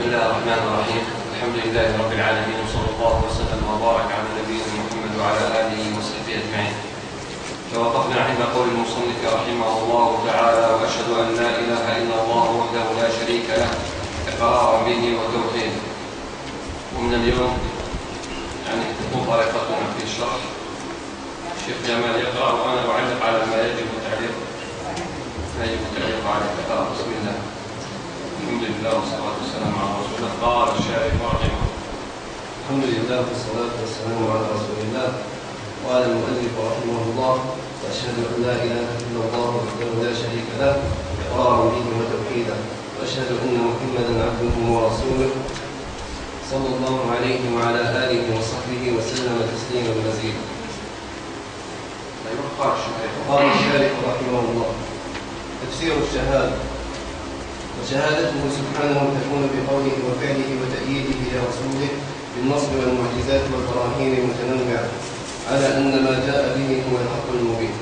الله الرحمن الرحيم. الحمد لله رب العالمين، وصلى الله وسلم وبارك على نبينا محمد وعلى آله وصحبه أجمعين. توقفنا عند قول المصنف رحمه الله تعالى: وأشهد أن لا إله إلا الله وحده لا شريك له إقرارا به وتوحيدا. ومن اليوم تكون طريقتنا في الشرح. الشيخ جمال يقرأ وأنا أعلق على ما يجب التعليق عليه. بسم الله، الحمد لله والصلاة والسلام على رسول الله. قال الشارع رحمه الله: الحمد لله والصلاة والسلام على رسول الله. قال المؤلف رحمه الله: وأشهد أن لا إله إلا الله وحده لا شريك له إقرارا به وتوحيدا، وأشهد أن محمدا عبده ورسوله صلى الله عليه وعلى آله وصحبه وسلم تسليما مزيدا. قال الشارع رحمه الله: تفسير الشهادة: وشهادته سبحانه تكون بقوله وفعله وتأييده لرسوله بالنصر والمعجزات والبراهين المتنوعة على أن ما جاء به هو الحق المبين.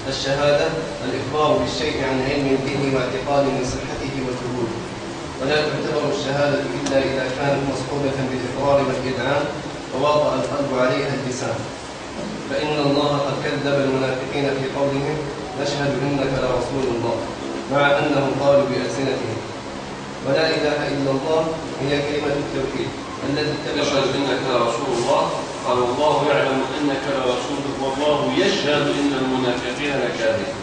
الشهادة الإخبار بالشيء عن علم به واعتقاد من صحته وثبوته، ولا تعتبر الشهادة إلا إذا كانت مصحوبة بالإقرار والإذعان وواطأ القلب عليها اللسان، فإن الله قد كذب المنافقين في قولهم: نشهد إنك لرسول الله، مع أنهم قالوا بألسنتهم. ولا إله إلا الله هي كلمة التوحيد التي نشهد إنك لرسول الله، قال الله يعلم أنك لرسوله والله يشهد إن المنافقين لكاذبون.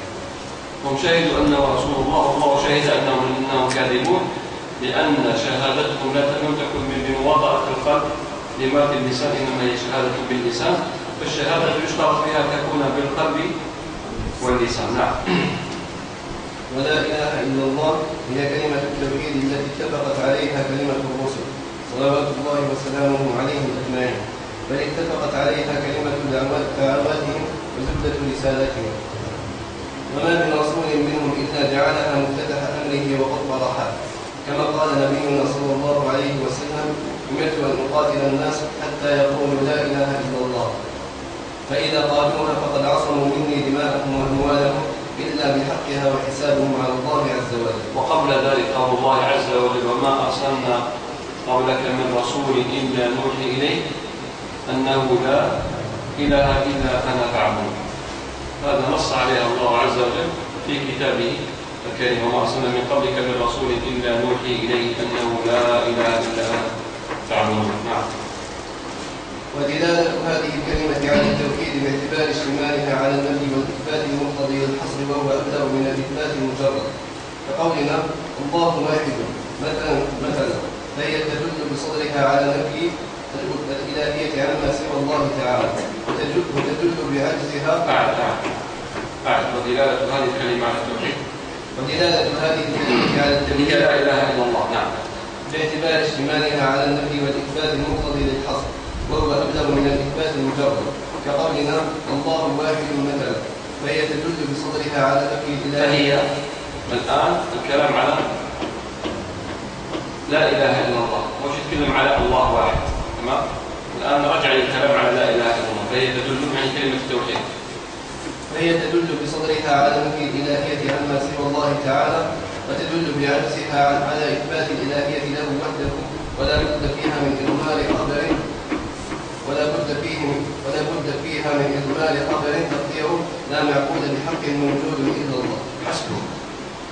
هم شهدوا أنه رسول الله والله شهد أنهم كاذبون، لأن شهادتهم لا تكون بمواطأة القلب لما في اللسان، إنما هي شهادة باللسان، فالشهادة يشترط فيها تكون بالقلب واللسان. نعم. ولا إله إلا الله هي كلمة التوحيد التي اتفقت عليها كلمة الرسل صلوات الله وسلامه عليهم أجمعين، بل اتفقت عليها كلمة دعواتهم وزبدة رسالتهم، وما من رسول منهم إلا جعلها مفتتح أمره وقطب رحاه، كما قال نبينا صلى الله عليه وسلم: أمرت أن أقاتل الناس حتى يقولوا لا إله إلا الله، فإذا قالوها فقد عصموا مني دماءهم وأموالهم إلا بحقها وحسابهم على الله عز وجل. وقبل ذلك قول الله عز وجل: وما أرسلنا قبلك من رسول إلا نوحي إليه أنه لا إله إلا أنا فاعبدون. هذا نص عليها الله عز وجل في كتابه الكريم: وما أرسلنا من قبلك من رسول إلا نوحي إليه أنه لا إله إلا أنا فاعبدون. نعم. ودلالة هذه الكلمة على التوحيد باعتبار اشتمالها على النفي والإثبات المقتضي للحصر، وهو أبلغ من الإثبات المجرد، كقولنا الله واحد مثلا، فهي تدل بصدرها على نفي الإلهية عما سوى الله تعالى، وتدل بعجزها. ودلالة هذه الكلمة على التوحيد، ودلالة هذه الكلمة على التوحيد لا إله إلا الله. نعم. باعتبار اشتمالها على النفي والإثبات المقتضي للحصر، وهو أبلغ من الإثبات المجرد، كقولنا الله واحد مثلا، فهي تدل بصدرها على نفي الإلهية. فهي الآن الكلام على لا إله إلا الله، مش يتكلم على الله واحد. تمام. الآن نرجع للكلام على لا إله إلا الله، فهي تدل عن كلمة التوحيد. فهي تدل بصدرها على نفي الإلهية عما سوى الله تعالى، وتدل بعجزها على إثبات الإلهية له وحده، ولا بد فيها من إضمار خبر تقديره لا معقول بحق موجود إلا الله. حسبه.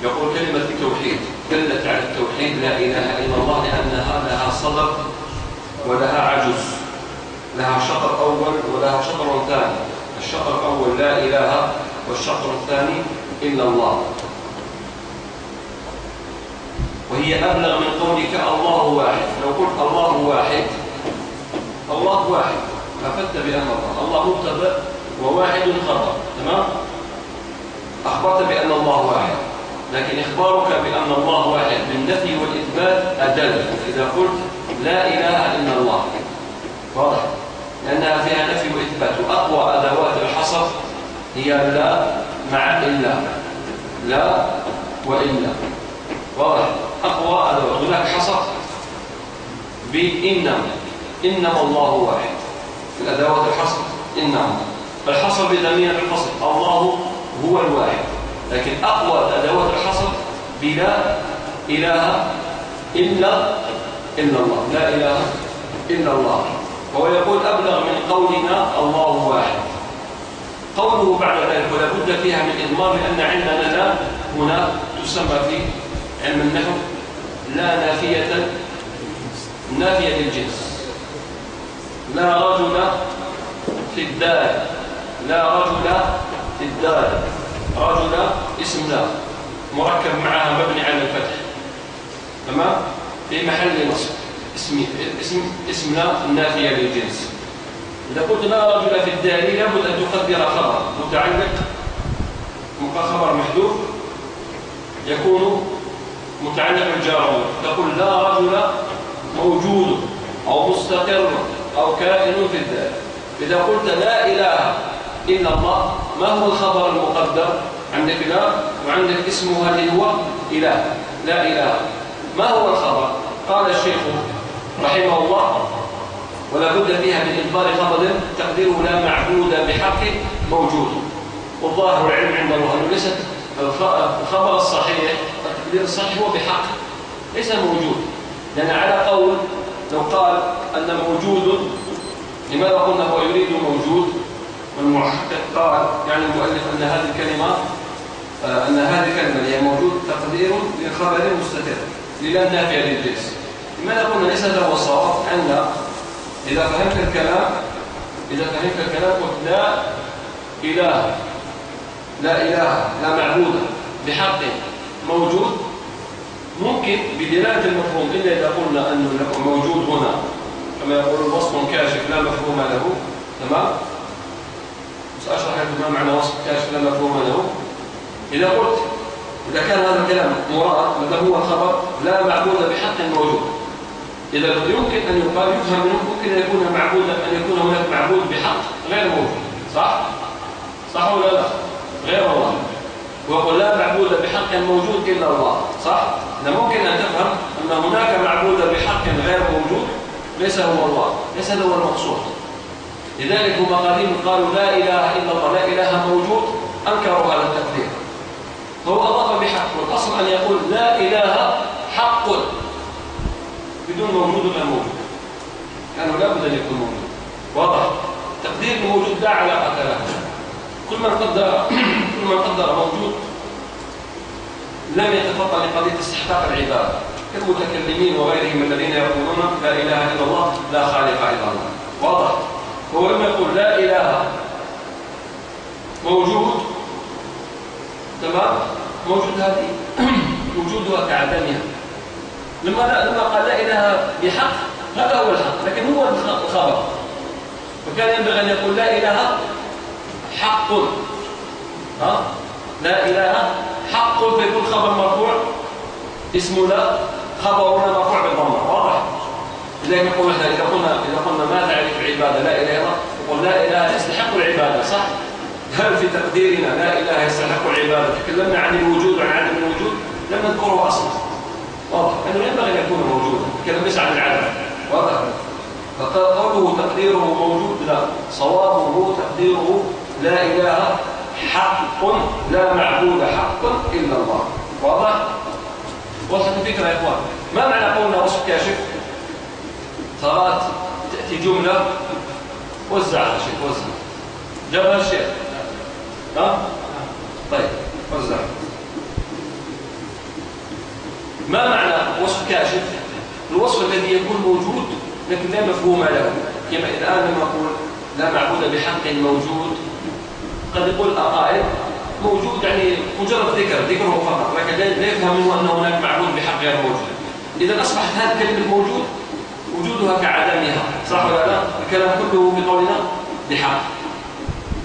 يقول كلمة التوحيد دلت على التوحيد لا إله إلا الله، لأنها لها صدر ولها عجز، لها شطر أول ولها شطر ثاني. الشطر الأول لا إله، والشطر الثاني إلا الله. وهي أبلغ من قولك الله واحد. لو قلت الله واحد، الله واحد أفدت بأن الله مبتدأ وواحد خبر. تمام. أخبرت بأن الله واحد، لكن إخبارك بأن الله واحد بالنفي والإثبات أدل. إذا قلت لا إله إلا الله، واضح، لأنها فيها نفي وإثبات، وأقوى أدوات الحصر هي لا مع إلا، لا وإلا، واضح، أقوى أدوات. هناك حصر إنما الله واحد، الأدوات الحصر إنما، الحصر بضمير الفصل، الله هو الواحد. لكن أقوى أدوات الحصر بلا إله إلا الله، لا إله إلا الله. وهو يقول أبلغ من قولنا الله واحد. قوله بعد ذلك ولا بد فيها من إضمار، لأن عندنا لا هنا تسمى في علم النحو لا نافية للجنس. لا رجل في الدار، لا رجل في الدار، رجل اسم لا مركب معها مبني على الفتح، تمام، في محل نصب، اسم لا النافية للجنس. إذا قلت لا رجل في الدار لابد أن تقدر خبر متعلق خبر محذوف يكون متعلق بالجار، تقول لا رجل موجود أو مستقر أو كائن في الدار. إذا قلت لا إله إلا الله، ما هو الخبر المقدر؟ عندك لا وعندك اسمه اللي هو إله، لا إله. ما هو الخبر؟ قال الشيخ رحمه الله ولا بد فيها من إخبار خبر تقديره لا معبود بحق موجود. والظاهر العلم عند الله أنه ليست الخبر الصحيح، التقدير الصحيح هو بحق ليس موجود. لأن على قول لو قال أن موجود، لماذا قلنا هو يريد موجود؟ والمحقق قال يعني المؤلف أن هذه الكلمة هي موجود تقدير لخبر مستتر للا نافية للجنس. لماذا قلنا ليس هذا هو الصواب؟ أن إذا فهمت الكلام قلت لا إله لا معبود بحق موجود، ممكن بدلالة المفهوم، إلا إذا قلنا أنه موجود هنا كما يقول وصف كاشف لا مفهوم له، تمام؟ سأشرح لكم ما معنى وصف كاشف لا مفهوم له. إذا كان هذا الكلام مراد ماذا هو الخبر لا معبود بحق موجود، إذا يمكن أن يقال يفهم منه ممكن أن يكون هناك معبود بحق غير موجود، صح ولا لا؟ غير الله. ويقول لا معبود بحق موجود إلا الله، صح؟ إذا ممكن أن تفهم أن هناك معبود بحق غير موجود ليس هو الله، ليس هذا هو المقصود. لذلك هم قالوا لا إله إلا الله، لا إله موجود، أنكروا هذا التقدير. هو أضاف بحق، والأصل أن يقول لا إله حق بدون موجود ولا موجود، كانوا لا بد أن يكون موجود. واضح؟ تقدير الموجود لا علاقة له. كل من قدر موجود لم يتفطن لقضية استحقاق العبادة كالمتكلمين وغيرهم الذين يقولون لا إله إلا الله لا خالق إلا الله. واضح؟ هو لما يقول لا إله موجود، تمام، موجود هذه وجودها كعدمها. لما قال لا إله بحق هذا هو الحق، لكن هو الخبر، فكان ينبغي أن يقول لا إله حق، لا إله حق، فيكون خبر مرفوع، اسم لا خبرنا مرفوع بالضمة. واضح؟ لذلك نقول احنا إذا قلنا ما تعرف العبادة لا إله إلا الله، نقول لا إله يستحق العبادة، صح؟ هل في تقديرنا لا إله يستحق العبادة تكلمنا عن الوجود وعن عدم الوجود؟ لم نذكره أصلا. واضح؟ أنه ينبغي أن يكون موجودا، نتكلم بس عن العدم. واضح؟ فقوله تقديره موجود لا، صوابه تقديره لا إله حق لا معبود حق إلا الله. واضح؟ وصلت الفكرة يا إخوان؟ ما معنى قولنا وصف كاشف؟ صارت تأتي جملة وزعها شيء، وزع جابها الشيء، طيب وزع. ما معنى وصف كاشف؟ الوصف الذي يكون موجود لكن لا مفهوم له، كما الآن لما أقول لا معبود بحق موجود، قد يقول قائل موجود يعني مجرد ذكره فقط، لكن لا يفهم منه أن هناك معبود بحق غير موجود. إذا أصبحت هذه الكلمة موجود وجودها كعدمها، صح ولا لا؟ الكلام كله بقولنا بحق،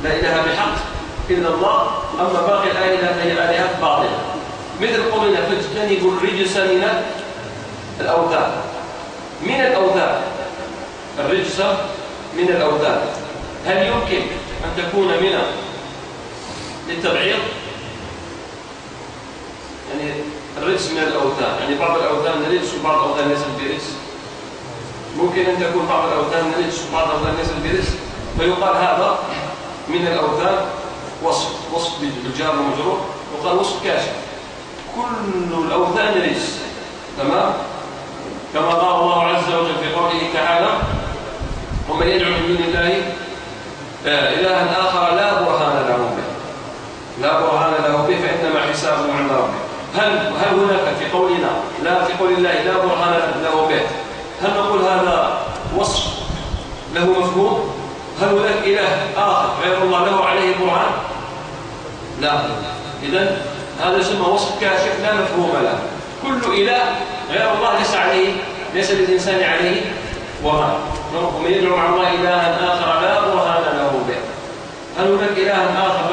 لا إله بحق إلا الله، أما باقي الآلهة فهي آلهة باطلة. مثل قولنا فاجتنبوا الرجس من الأوثان، من الأوثان، الرجس من الأوثان، هل يمكن أن تكون من للتبعيض؟ يعني الرجس من الأوثان، يعني بعض الأوثان رجس وبعض الأوثان ليس برجس. ممكن أن تكون بعض الأوثان رجس وبعض الأوثان ليس برجس، فيقال هذا من الأوثان وصف بالجار والمجرور، وقال وصف كاشف. كل الأوثان رجس، تمام؟ كما قال الله عز وجل في قوله تعالى ومن يدعو من دون الله إلها آخر لا برهان له به فإنما حسابه عند ربه. هل هناك في قولنا في قول الله لا برهان له به، هل نقول هذا وصف له مفهوم؟ هل هناك إله آخر غير الله له عليه برهان؟ لا. إذن هذا يسمى وصف كاشف لا مفهوم له. كل إله غير الله ليس للإنسان عليه برهان. ومن يدعو مع الله إلها آخر لا برهان له به. هل هناك إله آخر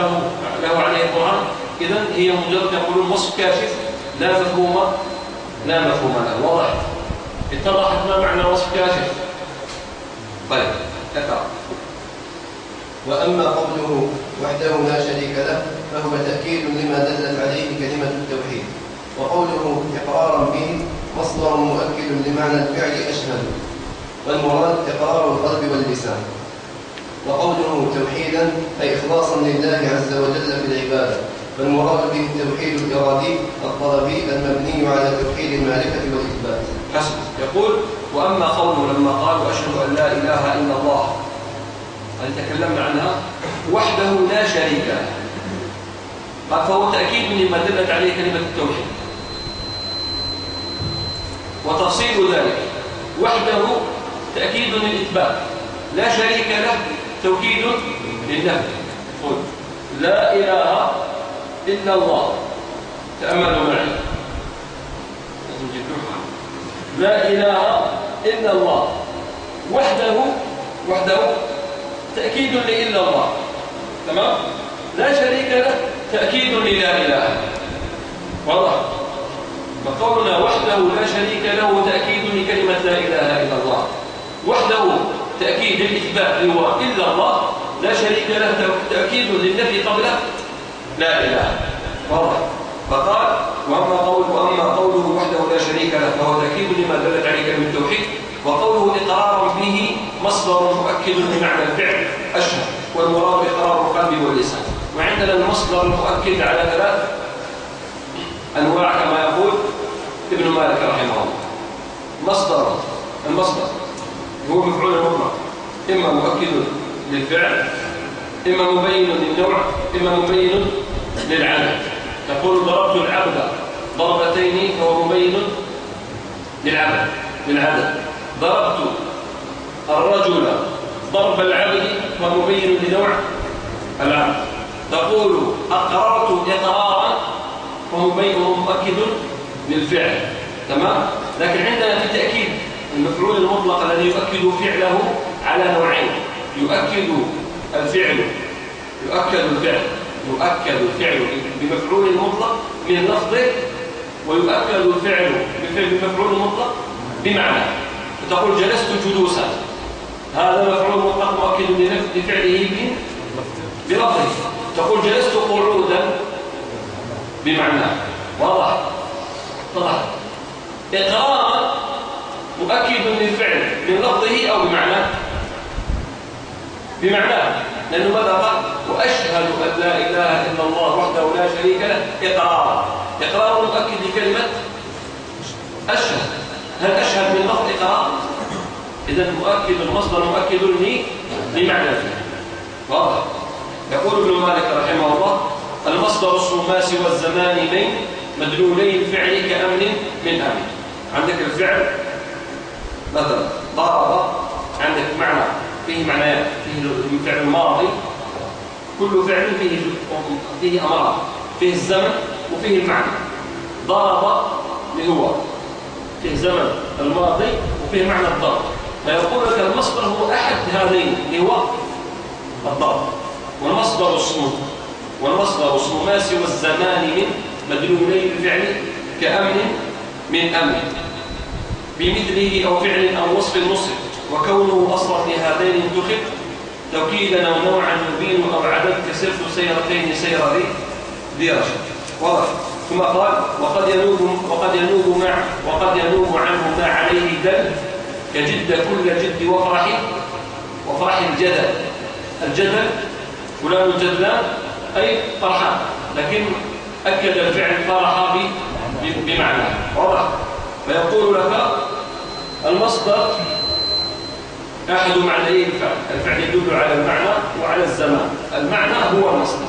له عليه برهان؟ إذن هي مجرد يقولون وصف كاشف لا مفهوم له. واضح؟ اتضحت ما معنى وصف كاشف؟ طيب اقرأ. وأما قوله وحده لا شريك له فهو تأكيد لما دلت عليه كلمة التوحيد، وقوله إقرارا به مصدر مؤكد لمعنى الفعل أشهد، والمراد إقرار القلب واللسان. وقوله توحيدا أي إخلاصا لله عز وجل في العبادة، فالمراد به التوحيد الإرادي الطلبي المبني على توحيد المعرفة والإثبات. حسب. يقول وأما قوله لما قال وأشهد أن لا إله إلا الله، هل تكلمنا عنها؟ وحده لا شريك له، قال فهو تأكيد لما دلت عليه كلمة التوحيد. وتفصيل ذلك وحده تأكيد للإثبات، لا شريك له توكيد للنفي. قل لا إله إلا الله، تأملوا معي، لا إله إلا الله وحده تأكيد لإلا الله، تمام؟ لا شريك له تأكيد للا إله. واضح؟ فقولنا وحده لا شريك له تأكيد لكلمة لا إله إلا الله، وحده تأكيد للإثبات هو إلا الله، لا شريك له تأكيد للنفي قبله لا إله. واضح؟ فقال وأما قوله وحده لا شريك له فهو تأكيد لما دلت عليه كلمة التوحيد، وقوله إقرارا به مصدر مؤكد بمعنى الفعل أشهر، والمراد إقرار القلب واللسان. وعندنا المصدر المؤكد على 3 أنواع كما يقول ابن مالك رحمه الله. المصدر هو مفعول مطلق، إما مؤكد للفعل، إما مبين للنوع، إما مبين للعدد. تقول ضربت العبد ضربتين فهو مبين للعدد. ضربت الرجل ضرب العبد فهو مبين لنوع العبد. تقول أقررت إقرارا فهو مؤكد للفعل، تمام؟ لكن عندنا في تأكيد المفعول المطلق الذي يؤكد فعله على نوعين: يؤكد الفعل بمفعول مطلق من لفظه، ويؤكد الفعل بمفعول مطلق بمعنى. تقول جلست جلوسا، هذا مفعول مطلق مؤكد لفعله بلفظه. تقول جلست قعودا بمعنى. واضح؟ إقرارا مؤكد للفعل من لفظه أو بمعناه، لأنه ماذا قال؟ وأشهد أن لا إله إلا الله وحده لا شريك له إقرار مؤكد لكلمة أشهد. هل أشهد من لفظ إقرار؟ إذن مؤكد المصدر مؤكد لمعنى فيه. واضح؟ يقول ابن مالك رحمه الله المصدر الصماس والزمان بين مدلولي الفعل كأمن من أمن. عندك الفعل مثلا ضرب، عندك معنى فيه معنيات، فيه الفعل الماضي، كل فعل فيه أمران، فيه الزمن وفيه المعنى. ضرب هو فيه الزمن الماضي وفيه معنى الضرب، فيقول لك المصدر هو أحد هذين اللي هو الضرب. والمصدر الصماس والزمان من مدلولي الفعل كأمن من أمن بمثله أو فعل أو وصف مصرف، وكونه أصلا لهذين انتخب توكيدا أو نوعا يبين أو عدد كسرت سيرتين سير ذي رشد. واضح؟ ثم قال وقد ينوب عنه ما عليه دل كجد كل جد وفرح الجدل فلان الجدلان أي فرحان، لكن أكد الفعل فرح بمعنى. واضح؟ فيقول لك المصدر أحد معنيي الفعل. الفعل يدل على المعنى وعلى الزمان. المعنى هو المصدر،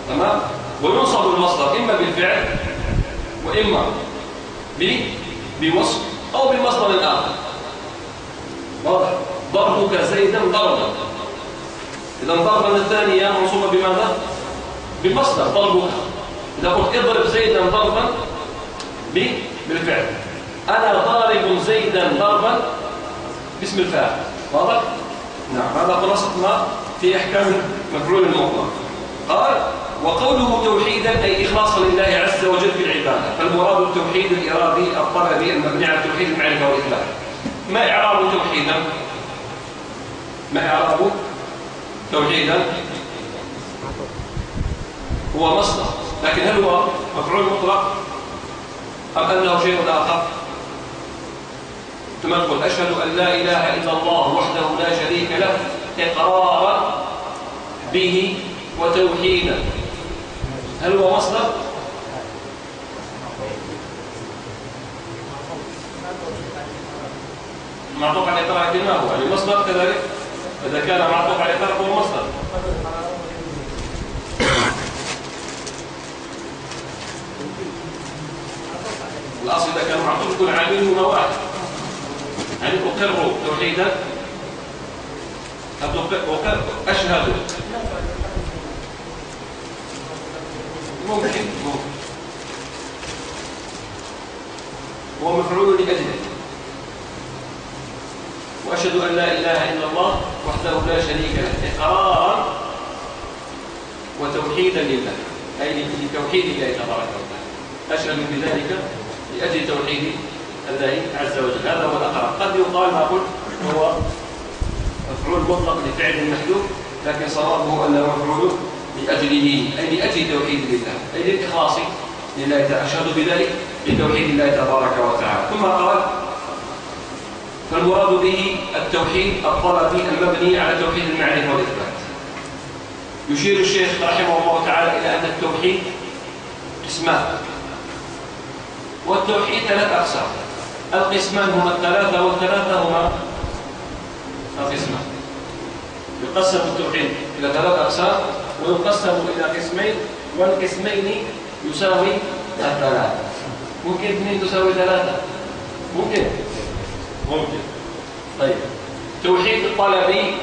تمام؟ وينصب المصدر إما بالفعل وإما بوصف أو بمصدر آخر. واضح؟ ضربك زيدا ضربا. إذا ضربا الثانية منصوبة بماذا؟ بالمصدر ضربك. إذا قلت اضرب زيدا ضربا بالفعل. أنا ضارب زيدا ضربا باسم الفاعل. واضح؟ نعم، هذا خلاصة ما في أحكام مفعول المطلق. قال وقوله توحيدا أي إخلاصا لله عز وجل في العبادة. فالمراد التوحيد الإرادي الطلبي المبني على توحيد المعرفة والإخلاص. ما إعراب توحيدا؟ ما إعراب توحيدا؟ هو مصدر، لكن هل هو مفعول مطلق أم أنه شيء آخر؟ ثم نقول أشهد أن لا إله إلا الله وحده لا شريك له إقرارا به وتوحيدا. هل هو مصدر؟ معطوف على إقرار ما هو؟ يعني مصدر كذلك؟ إذا كان معطوف على إقرار هو مصدر. الأصل إذا كان معطوف يكون عامله واحد. يعني أقر توحيدا، أشهد ممكن هو مفعول لأجله. وأشهد أن لا إله إلا الله وحده لا شريك له إقرارا وتوحيدا لله، أي لتوحيد الله تبارك وتعالى. أشهد بذلك لأجل توحيد الله عز وجل. هذا هو الأقرار. قد يقال ما قلت هو مفعول مطلق لفعل محذوف، لكن صوابه أنه مفعول لأجله، أي لأجل توحيد الله، أي للإخلاص لله تعالى. أشهد بذلك لتوحيد الله تبارك وتعالى. ثم قال فالمراد به التوحيد الطلبي المبني على توحيد المعرفة والإثبات. يشير الشيخ رحمه الله تعالى إلى أن التوحيد قسمان، والتوحيد ثلاث أقسام. القسمان هما الثلاثة، والثلاثة هما القسمان. يقسم التوحيد إلى ثلاث أقسام ويقسم إلى قسمين، والقسمين يساوي الثلاثة. ممكن اثنين تساوي ثلاثة؟ ممكن. طيب، توحيد الطلبي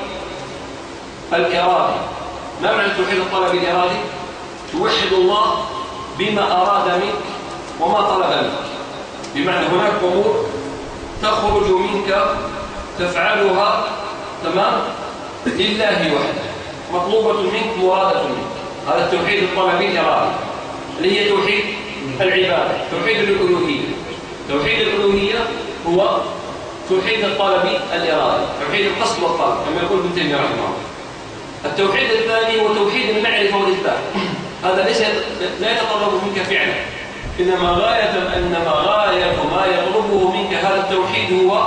الإرادي. ما معنى التوحيد الطلبي الإرادي؟ توحد الله بما أراد منك وما طلب منك. بمعنى هناك أمور تخرج منك تفعلها تمام لله وحده، مطلوبة منك مرادة منك. هذا التوحيد الطلبي الإرادي اللي هي توحيد العبادة، توحيد الألوهية. توحيد الألوهية هو توحيد الطلبي الإرادي، توحيد القصد والطلب كما يقول ابن تيمية رحمه الله. التوحيد الثاني هو توحيد المعرفة والإثبات. هذا لا يتطلب منك فعلا، إنما غاية ما يطلبه منك هذا التوحيد هو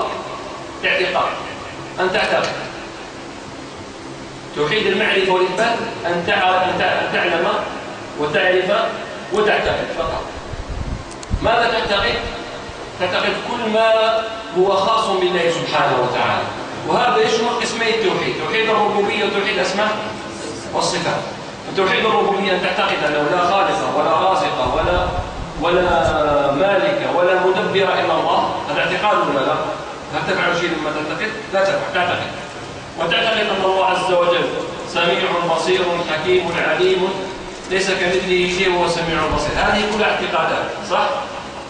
اعتقاد، أن تعتقد. توحيد المعرفة والإثبات أن تعلم وتعرف وتعتقد فقط. ماذا تعتقد؟ تعتقد كل ما هو خاص بالله سبحانه وتعالى، وهذا يشمل قسمي التوحيد: توحيد الربوبية وتوحيد الأسماء والصفات. توحيد الربوبية أن تعتقد أنه لا خالق ولا رازق ولا مالك ولا مدبر إلا الله. هذا اعتقاد ولا لا؟ هل تفعل شيء مما تعتقد؟ لا تفعل، تعتقد. وتعتقد أن الله عز وجل سميع بصير حكيم عليم ليس كمثله شيء وهو سميع بصير. هذه كلها اعتقادات، صح؟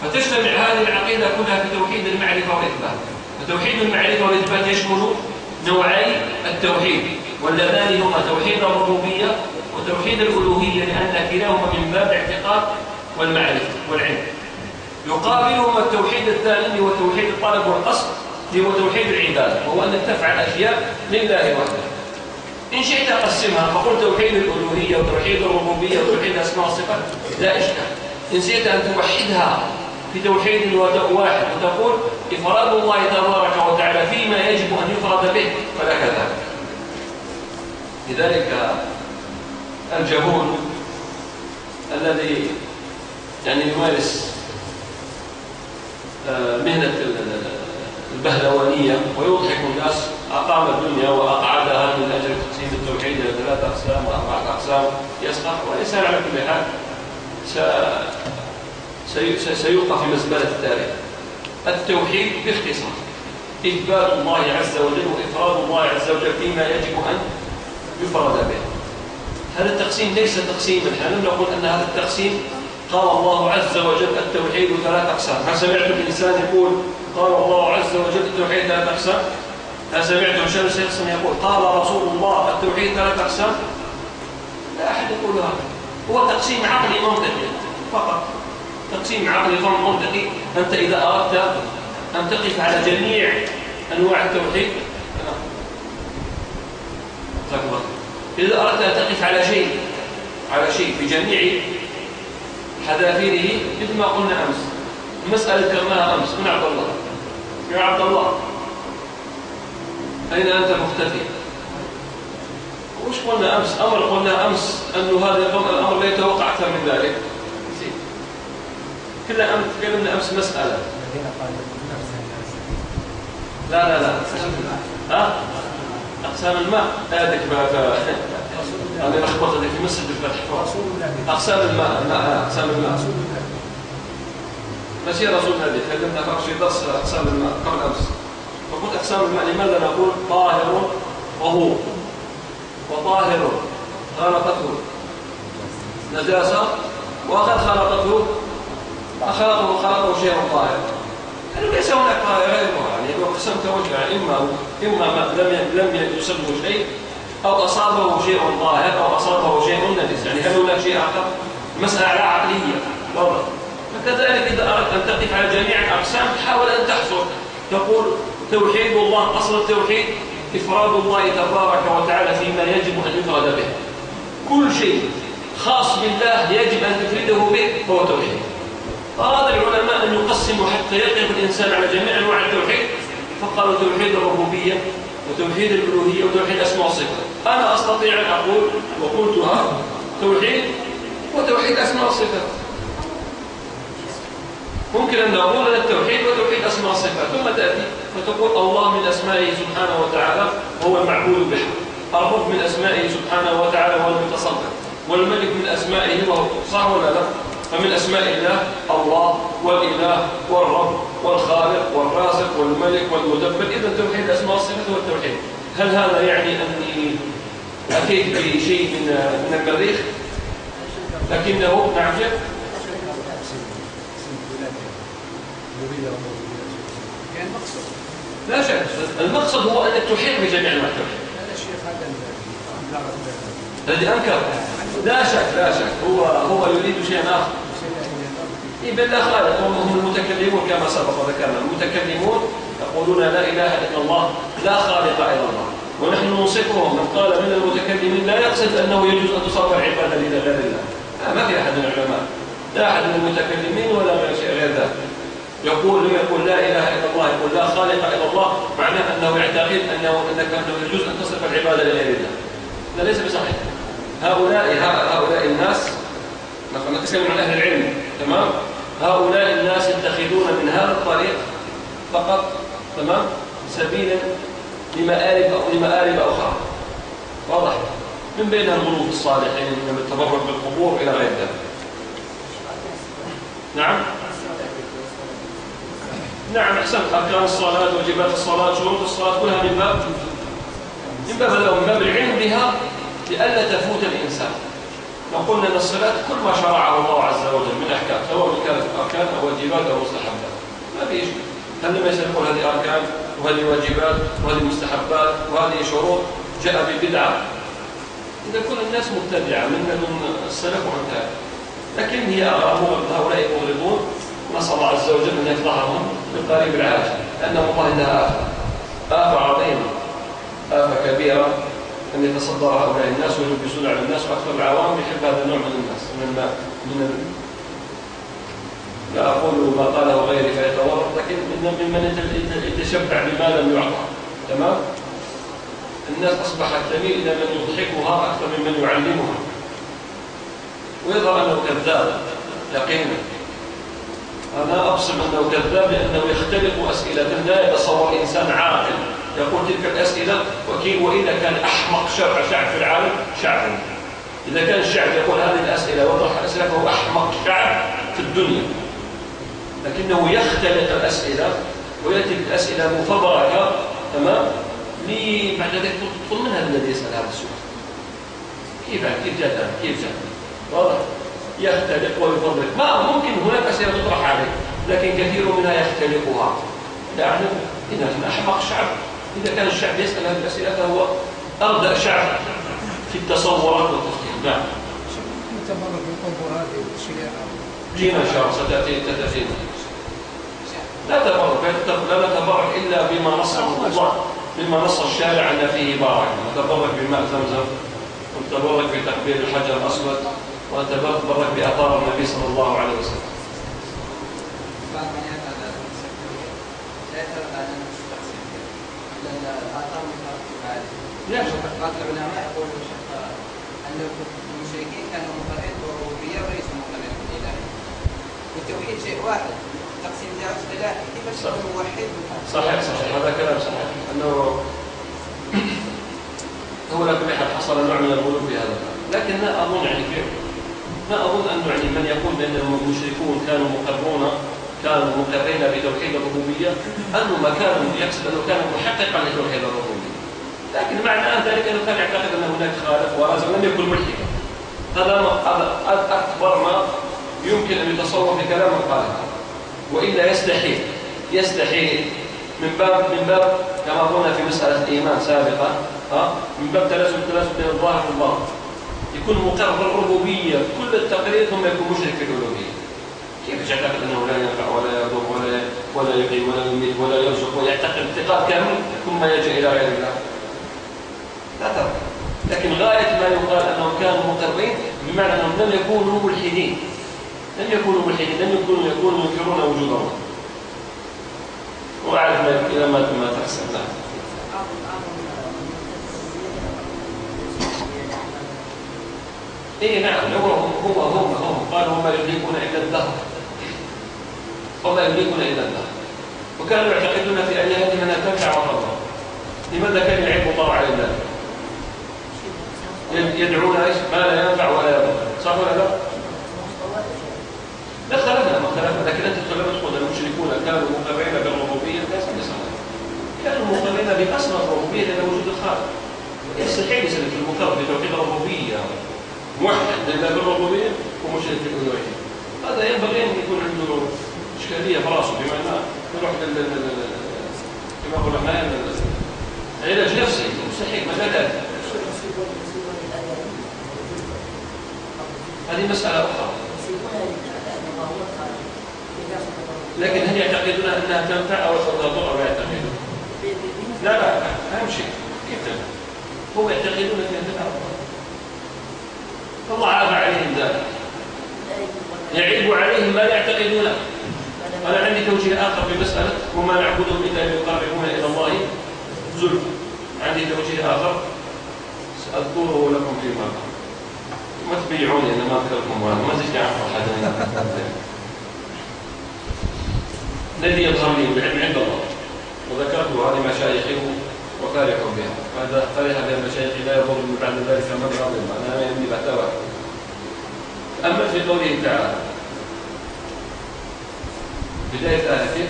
فتجتمع هذه العقيدة كلها في توحيد المعرفة والإثبات. فتوحيد المعرفة والإثبات يشمل نوعي التوحيد، واللذان هما توحيد الربوبية وتوحيد الألوهية، لأن كلاهما من باب الاعتقاد والمعرفة والعلم. يقابلهما التوحيد الثاني هو توحيد الطلب والقصد، هو توحيد العبادة، وهو أنك تفعل أشياء لله وحده. إن شئت أقسمها فقل توحيد الألوهية وتوحيد الربوبية وتوحيد الأسماء والصفات، لا إشكال. إن شئت أن توحدها في توحيد واحد وتقول إفراد الله تبارك وتعالى فيما يجب أن يفرد به، فلا كذلك. لذلك الجهول الذي يعني يمارس مهنة البهلوانية ويضحك الناس أقام الدنيا وأقعدها من أجل تقسيم التوحيد إلى 3 أقسام و4 أقسام يسقط، والإنسان على كل حال سيوقع في مزبلة التاريخ. التوحيد باختصار إثبات الله عز وجل وإفراد الله عز وجل فيما يجب أن يفرد به. هذا التقسيم ليس تقسيما، نحن لم نقول أن هذا التقسيم قال الله عز وجل التوحيد 3 أقسام. هل سمعت الإنسان يقول قال الله عز وجل التوحيد 3 أقسام؟ هل سمعت هشام الشيخ يقول قال رسول الله التوحيد 3 أقسام؟ لا أحد يقول هذا. هو تقسيم عقلي منطقي فقط، تقسيم عقلي منطقي. أنت إذا أردت أن تقف على جميع أنواع التوحيد، إذا أردت أن تقف على شيء بجميع حذافيره مثل ما قلنا أمس، المسألة ذكرناها أمس من عبد الله. يا عبد الله أين أنت مختفي؟ وش قلنا أمس؟ قلنا أمس أنه هذا الأمر لا يتوقع أكثر من ذلك. كنا تكلمنا أمس مسألة. لا أقسام الماء هذيك أنا لخبطت في مسجد الفتح. أقسام الماء أقسام الماء ماشي رسول الله. تكلمنا في درس أقسام الماء قبل أمس، فقلت أقسام الماء لماذا نقول طاهر وهو وطاهر خلقته نجاسة وقد خلقه شيء طاهر. يعني ليس هناك غيرها، يعني لو قسمت وجهها إما ما لم يصبه شيء أو أصابه شيء طاهر أو أصابه شيء نجس، يعني هل هناك شيء آخر؟ مسألة عقلية واضح. فكذلك إذا أردت أن تقف على جميع الأقسام تحاول أن تحصر، تقول توحيد الله، أصل التوحيد إفراد الله تبارك وتعالى فيما يجب أن يفرد به. كل شيء خاص بالله يجب أن تفرده به هو توحيد. أراد العلماء أن يقسموا حتى يقف الإنسان على جميع أنواع التوحيد، فقالوا توحيد الربوبية وتوحيد الألوهية وتوحيد الأسماء والصفات. أنا أستطيع أن أقول وقلتها توحيد وتوحيد أسماء والصفات. ممكن أن نقول أن التوحيد وتوحيد أسماء والصفات، ثم تأتي فتقول الله من أسمائه سبحانه وتعالى هو المعبود به، الرب من أسمائه سبحانه وتعالى هو المتصرف، والملك من أسمائه وهو صح ولا لا؟ فمن أسماء الله الله والإله والرب والخالق والرازق والملك والمدبر. إذا توحيد الأسماء والصفات هو التوحيد. هل هذا يعني أني أتيت بشيء من المريخ؟ لكنه نعم شيء لا شك. المقصد هو أنك تحيط بجميع أنواع التوحيد. الذي أنكر لا شك هو يريد شيئا آخر. بالله خالق هم المتكلمون كما سبق وذكرنا. المتكلمون يقولون لا إله إلا الله لا خالق إلا الله، ونحن ننصفهم. من قال من المتكلمين لا يقصد أنه يجوز أن تصرف العبادة لله. ما في أحد من العلماء، لا أحد من المتكلمين ولا من شيء غير ذلك يقول لا إله إلا الله، يقول لا خالق إلا الله، معناه أنه يعتقد أنه يجوز أن تصرف العبادة لغير الله. هذا ليس بصحيح. هؤلاء الناس نحن نتكلم عن أهل العلم، تمام؟ هؤلاء الناس يتخذون من هذا الطريق فقط، تمام، سبيلا لمآرب أخرى، واضح؟ من بينها الغلو في الصالحين، من التبرك بالقبور إلى غير ذلك. نعم أحسنت. أركان الصلاة، واجبات الصلاة، شروط الصلاة، كلها من باب العلم بها لئلا تفوت الإنسان. لو قلنا أن الصلاة كل ما شرعه الله عز وجل من أحكام، سواء كانت أركان أو واجبات أو مستحبات، ما في شيء. هل لما يقول هذه أركان وهذه واجبات وهذه مستحبات وهذه شروط جاء ببدعة؟ إذا كل الناس مبتدعة من السلف وانتهى. لكن هي هؤلاء مغرضون، نسأل الله عز وجل أن يفضحهم بالقريب العاجل، لأنهم والله إنها آفة عظيمة، آفة كبيرة أن يتصدر هؤلاء الناس ويلبسون على الناس، وأكثر العوام يحب هذا النوع من الناس لا أقول ما قاله غيري فيتورط، لكن ممن يتشبع بما لم يعطى، تمام؟ الناس أصبحت تميل إلى من يضحكها أكثر ممن يعلمها، ويظهر أنه كذاب يقينا. أنا أبصم أنه كذاب لأنه يختلق أسئلة لا يتصور إنسان عاقل يقول تلك الأسئلة وإذا كان أحمق شعب في العالم شعب. إذا كان الشعب يقول هذه الأسئلة ويطرح الأسئلة فهو أحمق شعب في الدنيا، لكنه يختلق الأسئلة ويأتي بالأسئلة مفبركة. تمام؟ بعد ذلك تقول من هذا الذي يسأل هذا السؤال؟ كيف جاء؟ واضح؟ يختلق ويفبرك. ما ممكن هناك أسئلة تطرح عليه لكن كثير منها يختلقها. يعني إذا كان أحمق شعب، إذا كان الشعب يسأل هذه الأسئلة فهو أردأ شعب في التصورات والتفكير. نعم. تمرد بالقبور هذه الأشياء. جينا إن شاء الله ستأتي. لا نتبرك إلا بما نص الشارع أن فيه بارك. نتبرك بماء زمزم، ونتبرك بتقبيل الحجر الأسود، ونتبرك بآثار النبي صلى الله عليه وسلم. بعض العلماء يقولون أن المشركين كانوا مقرين بالربوبية وليسوا مقرين بالإلهية، والتوحيد شيء واحد، التقسيم داعي اصطلاحي كيف تكون موحد؟ صحيح هذا كلام صحيح، أنه هو لا بحال حصل نوع من الغلو في هذا، لكن ما أظن أن من يقول بأن المشركون كانوا مقرين بتوحيد الربوبية أنه ما كانوا يقصد أنه كانوا محققا لتوحيد الربوبية، لكن معنى ذلك أنه كان يعتقد أن هناك خالق ورازق لم يكن ملحدا. هذا أكبر ما يمكن أن يتصور في كلام القائل، وإلا يستحيل من باب كما قلنا في مسألة الإيمان سابقا، من باب تلازم بين الظاهر والباطن، يكون مقر بالربوبية كل التقرير ثم يكون مشرك في الألوهية. كيف يعتقد أنه لا ينفع ولا يضر ولا يحيي ولا يميت ولا يرزق ويعتقد اعتقاد كامل ثم يلجأ إلى غير الله؟ لا ترى. لكن غاية ما يقال أنهم كانوا مقرين بمعنى أنهم لم يكونوا ملحدين، لم يكونوا ينكرون وجود الله. وأعرف إلى ما تحسن. نعم هم قالوا وما يملكون إلا الدهر، وكانوا يعتقدون في آلهتهم أنها تنفع وتضر. لماذا كان العلم طبعا على ذلك؟ يدعون ما لا ينفع ولا يضر، صح ولا لا؟ لا اختلفنا، لكن أنت تقول المشركون كانوا مقرين بالربوبية، ليس بصحيح. كانوا مقرين بأصل الربوبية لأن وجود الخالق. يستحيل يصير المقر بتوحيد الربوبية موحد لله بالربوبية ومشرك في الألوهية. هذا ينبغي أن يكون عنده إشكالية في راسه، بمعنى يروح كما قلنا علاج نفسي مستحيل مجالات. هذه مسألة أخرى. لكن هل يعتقدون أنها تنفع أو تضر أو يعتقدون؟ لا أهم شيء كيف تنفع؟ هم يعتقدون أنها تنفع. فالله عاب عليهم ذلك، يعيب عليهم ما يعتقدونه. أنا عندي توجيه آخر في مسألة وما نعبدهم إلا ليقربونا إلى الله زلفى. عندي توجيه آخر سأذكره لكم فيما ما تبيعوني أنا ما أذكركم ما زلت أعرف حدا الذي يظهر لي بالعلم عند الله، وذكرته هذه مشايخي وفارح بها. هذا فرح بها المشايخ لا يضر من بعد ذلك من غضب، أنا يمني بعتبر. أما في قوله تعالى بداية آيته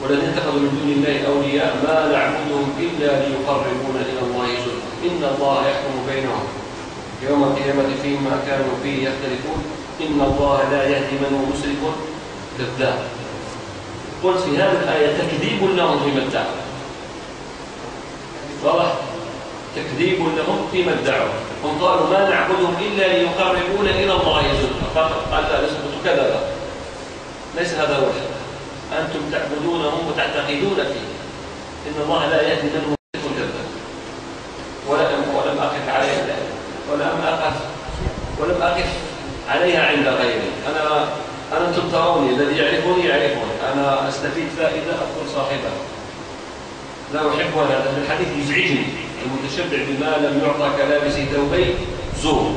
والذين اتخذوا من دون الله أولياء ما نعبدهم إلا ليقربونا إلى الله زلفى إن الله يحكم بينهم يوم القيامة فيما كانوا فيه يختلفون إن الله لا يهدي من هو مسرف كذاب. قلت في هذه الآية تكذيب لهم فيما ادعوا، واضح؟ تكذيب لهم فيما ادعوا. هم قالوا ما نعبدهم إلا ليقربونا إلى الله زلفى، قال لا نثبت كذا، ليس هذا هو الحق. أنتم تعبدونهم وتعتقدون فيه إن الله لا يهدي من هو مسرف كذاب. ولم أقف عليها عند غيري. أنتم تروني، الذي يعرفني يعرفني، أنا أستفيد فائدة أقول صاحبها لا أحب هذا الحديث يزعجني. المتشبع بما لم يعطى كلابس ثوبين زور.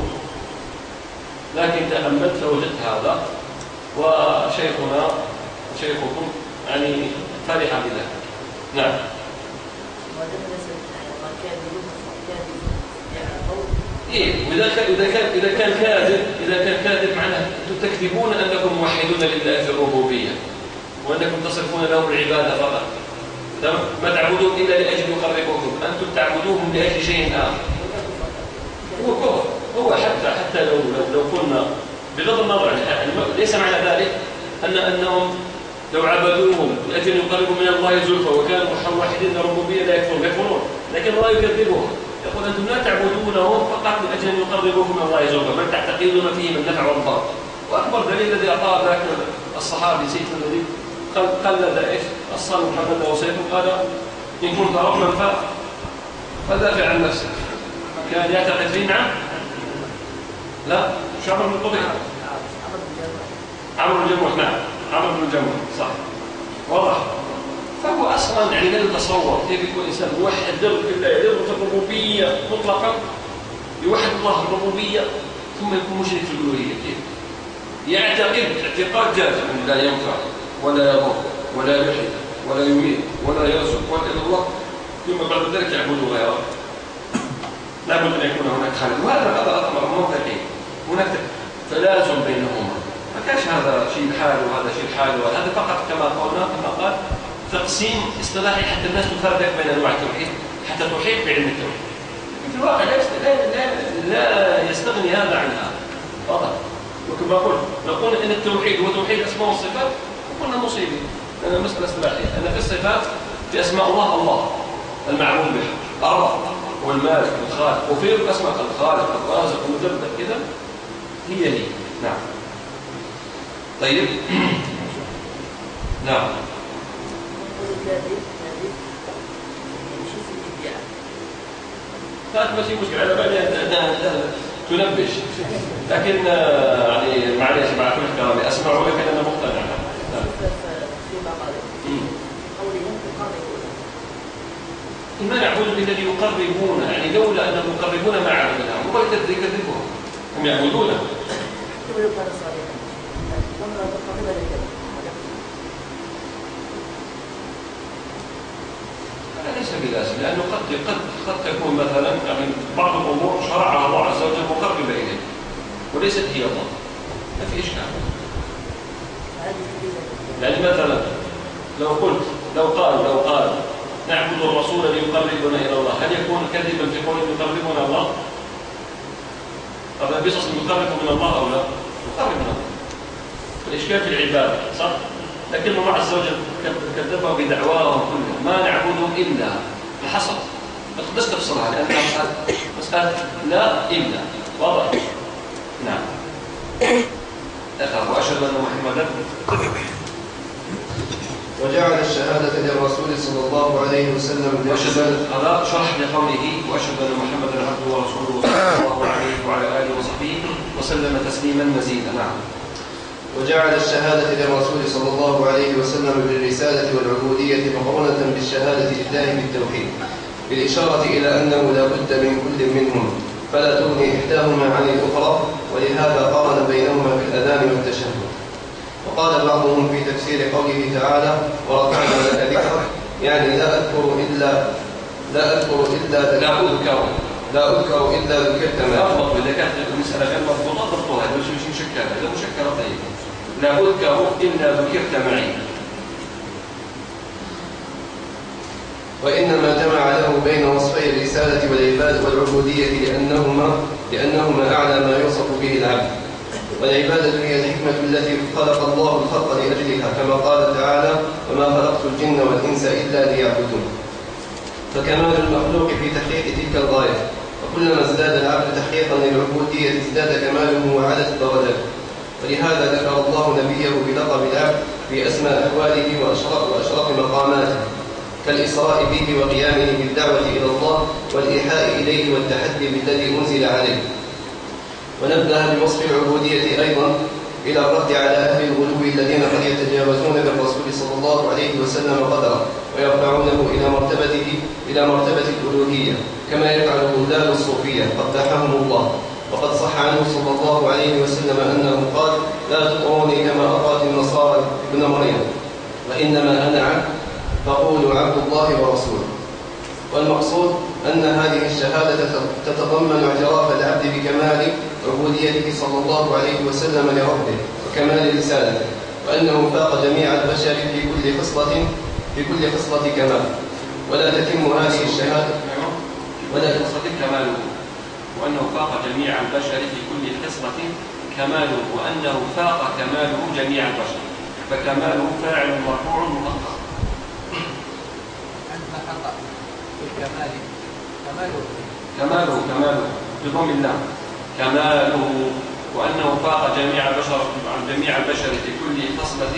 لكن تأملت فوجدت هذا وشيخنا وشيخكم يعني فرح بذلك. نعم. إيه، إذا كان كاذب معناه تكذبون أنكم موحدون لله في الربوبية وأنكم تصرفون لهم العبادة فقط. ما تعبدون إلا لأجل يقربوكم، أنتم تعبدوهم لأجل شيء آخر. هو كفر. هو حتى لو كنا بغض النظر يعني ليس معنى ذلك أنهم لو عبدوهم لأجل يقربوا من الله زلفى وكانوا موحدين للربوبية لا يكفرون، لكن الله يكذبهم يقول أنتم لا تعبدونهم فقط لأجل أن يقربوكم من الله زلفى بل تعتقدون فيهم النفع والضر. وأكبر دليل الذي أعطاه ذاك الصحابي سيف الذي قلد إيش الصنم حمله وسيفه قال إن كنت ربما فدافع عن نفسك. كان يعتقد فيه. نعم. لا مش عمرو بن الطبيعي، عمرو بن الجموح. نعم عمرو بن الجموح صح واضح. فهو أصلا يعني لا يتصور كيف يكون إنسان موحد يدرك الربوبية مطلقا يوحد الله الربوبية ثم يكون مشرك في الألوهية. كيف يعتقد اعتقاد جازم أن لا ينفع ولا يضر ولا يحيي ولا يميت ولا يرزق ولا إلا الله ثم بعد ذلك يعبد غيره. لا بد أن يكون هناك خالق، وهذا أمر منطقي. هناك تلازم بينهما، ما كانش هذا شيء حال وهذا شيء حال، وهذا فقط كما قلنا كما قال تقسيم اصطلاحي حتى الناس تفرق بين انواع التوحيد حتى تحيط بعلم التوحيد. في الواقع لا يستغني هذا عن هذا. واضح. وكما قلت نقول ان التوحيد هو توحيد الاسماء والصفات وقلنا مصيبه لان مساله اصطلاحيه ان في الصفات في اسماء الله المعبود به الرب والمالك والخالق، وفي الاسماء الخالق الرازق المدبر كذا هي. نعم. طيب. نعم. هذا ما في مشكلة على بالي تنبش، لكن يعني معليش مع كل احترامي أسمع لك أنا مقتنع. ما نعبد بالذي يقربون، يعني لولا أنهم يقربون ما عبدناهم هم يكذبون، هم يعبدونه. ليس بلازم، لأنه قد تكون مثلا يعني بعض الأمور شرعها الله عز وجل مقربة إليه وليست هي الله، ما في إشكال. يعني مثلا لو قال نعبد الرسول ليقربنا إلى الله، هل يكون كذبا في قول يقربنا الله؟ طب النبي صلى الله عليه وسلم يقرب من الله أو لا؟ يقرب من الله. الإشكال في العبادة صح؟ لكن الله عز وجل كذبه بدعواهم كلها ما نعبدهم إلا الحصر. ما تقدرش تفسرها لأنها مسألة لا إلا. واضح؟ نعم. وأشهد أن محمدا وجعل الشهادة للرسول صلى الله عليه وسلم هذا شرح لقوله وأشهد أن محمدا عبده ورسوله صلى الله عليه وعلى آله وصحبه وسلم تسليما مزيدا. نعم. وجعل الشهادة للرسول صلى الله عليه وسلم بالرسالة والعبودية مقرونة بالشهادة لله بالتوحيد، بالإشارة إلى أنه لا بد من كل منهم فلا تغني إحداهما عن الأخرى، ولهذا قارن بينهما في الأذان والتشهد. وقال بعضهم في تفسير قوله تعالى ورفعنا لك ذكرك، يعني لا أذكر إلا ذكرت معي. أضبط إذا كانت المسألة غير مضبوطة ضبطها، إذا مش مشكلة، إذا مشكلة طيب. لا أذكر إلا ذكرت معي. وإنما جمع له بين وصفي الرسالة والعبادة والعبودية لأنهما أعلى ما يوصف به العبد. والعبادة هي الحكمة التي خلق الله الخلق لأجلها، كما قال تعالى وما خلقت الجن والإنس إلا ليعبدون. فكمال المخلوق في تحقيق تلك الغاية، وكلما ازداد العبد تحقيقا للعبودية ازداد كماله وعلت الدرجات. ولهذا ذكر الله نبيه بلقب العبد في أسمى أحواله وأشرف مقاماته، كالإسراء به وقيامه بالدعوة إلى الله والإيحاء إليه والتحدي بالذي أنزل عليه. ونبه بوصف العبودية أيضا إلى الرد على أهل الغلو الذين قد يتجاوزون بالرسول صلى الله عليه وسلم قدره ويرفعونه إلى مرتبة الألوهية، كما يفعل غلال الصوفية قبحهم الله. وقد صح عنه صلى الله عليه وسلم أنه قال لا تطروني كما أطرت النصارى ابن مريم، وإنما أنا عبد فقولوا عبد الله ورسوله. والمقصود أن هذه الشهادة تتضمن اعتراف العبد بكمال عبوديته صلى الله عليه وسلم لربه وكمال رسالته، وأنه فاق جميع البشر في كل خصلة كمال. ولا تتم هذه الشهادة كماله، وأنه فاق جميع البشر في كل خصلة كماله، وأنه فاق كماله جميع البشر. فكماله فاعل مرفوع مؤخر. عندنا خطأ في كماله بضم اللام كماله، وأنه فاق جميع البشر في كل خصلة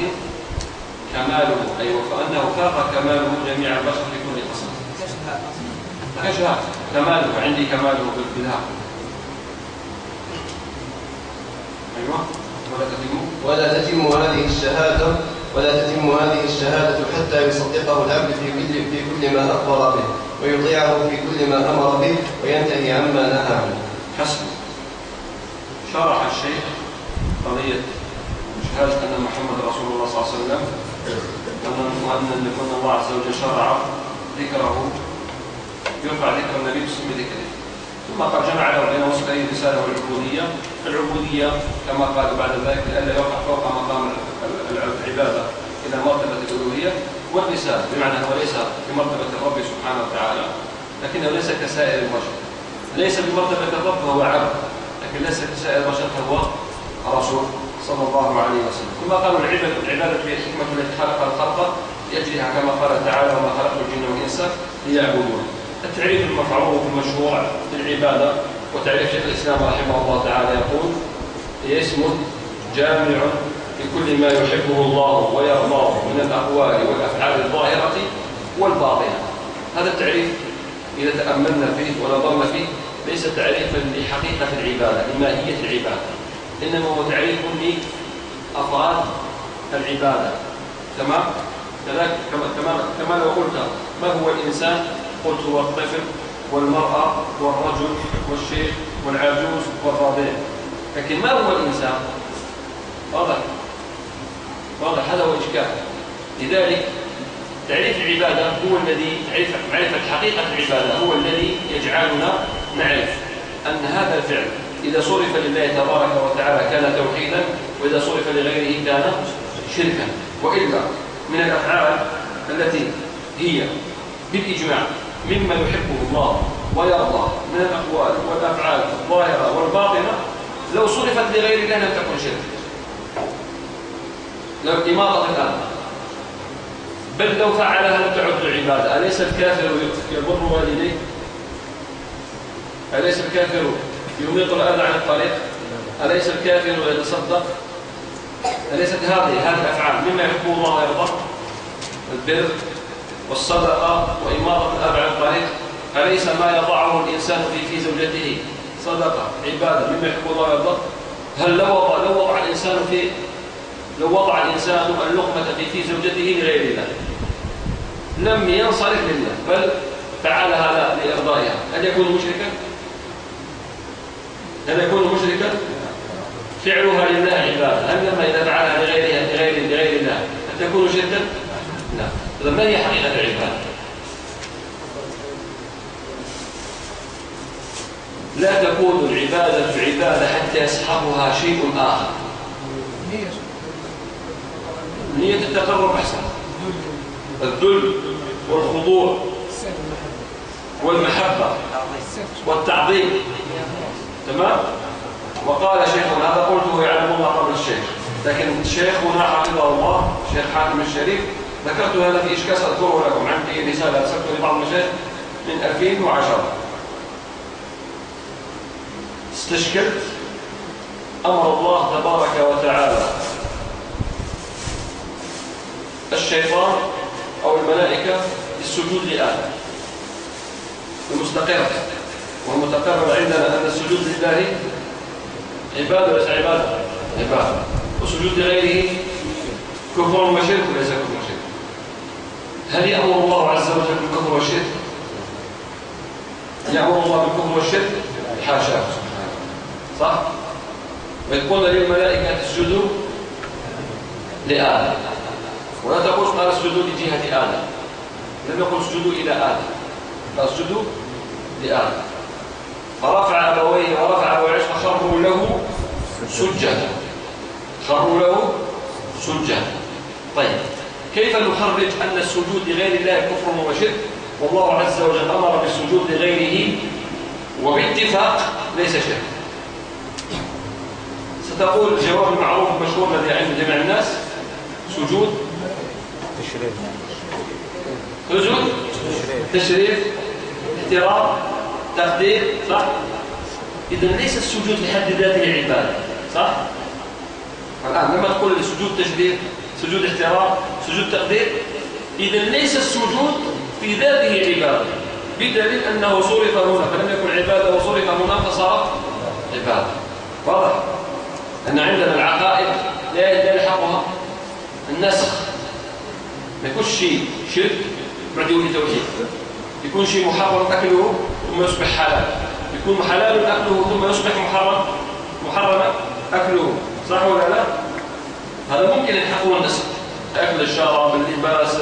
كماله. أيوة، فأنه فاق كماله جميع البشر في كل خصلة. كشها كماله، عندي كماله بالها. أيوة، ولا تتم هذه الشهادة حتى يصدقه العبد في كل ما أخبر به، ويطيعه في كل ما أمر به، وينتهي عما نهى عنه. حسب. شرح الشيخ قضية شهادة أن محمد رسول الله صلى الله عليه وسلم، وأن الله عز وجل شرع ذكره، يرفع ذكر النبي باسم ذكره. ثم قد جمع له بين وصفي الرسالة والعبودية. العبودية كما قال بعد ذلك ألا يقع فوق مقام العبادة إلى مرتبة الألوهية، والرسالة بمعنى هو ليس بمرتبة الرب سبحانه وتعالى، لكنه ليس كسائر البشر، ليس بمرتبة الرب فهو عبد، لكن ليس كسائر البشر فهو رسول صلى الله عليه وسلم. ثم قالوا العبادة هي الحكمة التي خلق الخلق لأجلها، كما قال تعالى وما خلقت الجن والإنس ليعبدون. التعريف المفعول المشروع للعبادة، وتعريف شيخ الإسلام رحمه الله تعالى يقول هي اسم جامع لكل ما يحبه الله ويرضاه من الأقوال والأفعال الظاهرة والباطنة. هذا التعريف إذا تأملنا فيه ونظرنا فيه ليس تعريفا لحقيقة العبادة، لماهية العبادة، إنما هو تعريف لأفراد العبادة. تمام؟ كذلك كما لو قلت ما هو الإنسان، قلت هو الطفل والمرأة والرجل والشيخ والعجوز والرضيع، لكن ما هو الإنسان؟ واضح، هذا هو إشكال. لذلك تعريف العبادة هو الذي معرفة حقيقة العبادة هو الذي يجعلنا نعرف أن هذا الفعل إذا صرف لله تبارك وتعالى كان توحيدا، وإذا صرف لغيره كان شركا. وإلا من الأفعال التي هي بالإجماع مما يحبه الله ويرضى من الأقوال والأفعال الظاهرة والباطنة، لو صرفت لغير الله لم تكن شرك. لو إماطة الأذى، بل لو فعلها لم تعد عبادة. أليس الكافر يضر والديه؟ أليس الكافر يميط الأذى عن الطريق؟ أليس الكافر يتصدق؟ أليست هذه الأفعال مما يحبه الله ويرضى؟ البر والصدقة وإماطة الأذى عن الطريق. أليس ما يضعه الإنسان في زوجته صدقة عبادة مما يحبه الله ويرضى؟ هل لو وضع الإنسان اللقمة في زوجته لغير الله لم ينصرف لله، بل فعلها لإرضائها، هل يكون مشركا؟ فعلها لله عبادة. أما إذا فعلها لغير الله هل تكون شركا؟ لا. إذا ما هي حقيقة العبادة؟ لا تكون العبادة عبادة حتى يصحبها شيء آخر. نية التقرب أحسن، الذل والخضوع والمحبة والتعظيم. تمام؟ وقال شيخنا، هذا قلته يعلم الله قبل الشيخ، لكن شيخنا حفظه الله شيخ حاتم الشريف ذكرت هذا في إشكال سأذكره لكم. عندي رسالة أرسلتها لبعض المشايخ من 2010 استشكلت أمر الله تبارك وتعالى الشيطان أو الملائكة بالسجود لآدم المستقرة، والمتقرر عندنا أن السجود لله عبادة وليس عبادة؟ عبادة. وسجود لغيره كفر وشرك وليس كفر وشرك. هل يأمر الله عز وجل بالكفر والشرك؟ يأمر الله بالكفر والشرك؟ حاشاه سبحانه. صح؟ وإذ قلنا للملائكة اسجدوا لآدم، ولا تقول قال اسجدوا لجهة آدم، لم يقل اسجدوا إلى آدم، قال اسجدوا لآدم. فرفع أبويه ورفع أبويه فخروا له سجدا، خروا له سجدا. طيب كيف نخرج أن السجود لغير الله كفر وشرك والله عز وجل أمر بالسجود لغيره وباتفاق ليس شرك؟ ستقول الجواب المعروف المشهور الذي عند جميع الناس سجود تشريف احترام تقدير، صح؟ إذن ليس السجود لحد ذاته عبادة، صح؟ الآن لما تقول لي سجود تشريف سجود احترام سجود تقدير، إذن ليس السجود في ذاته عبادة، بدليل أنه صرف هنا فلم يكن عبادة وصرف هنا فصار عبادة. واضح؟ أن عندنا العقائد لا يلحقها النسخ، ما يكونش شيء شرك بعد يولي توحيد، يكون شيء محرم أكله ثم يصبح حلال، يكون حلال أكله ثم يصبح محرم أكله، صح ولا لا؟ هذا ممكن يلحقه النسخ، أكل الشراب اللباس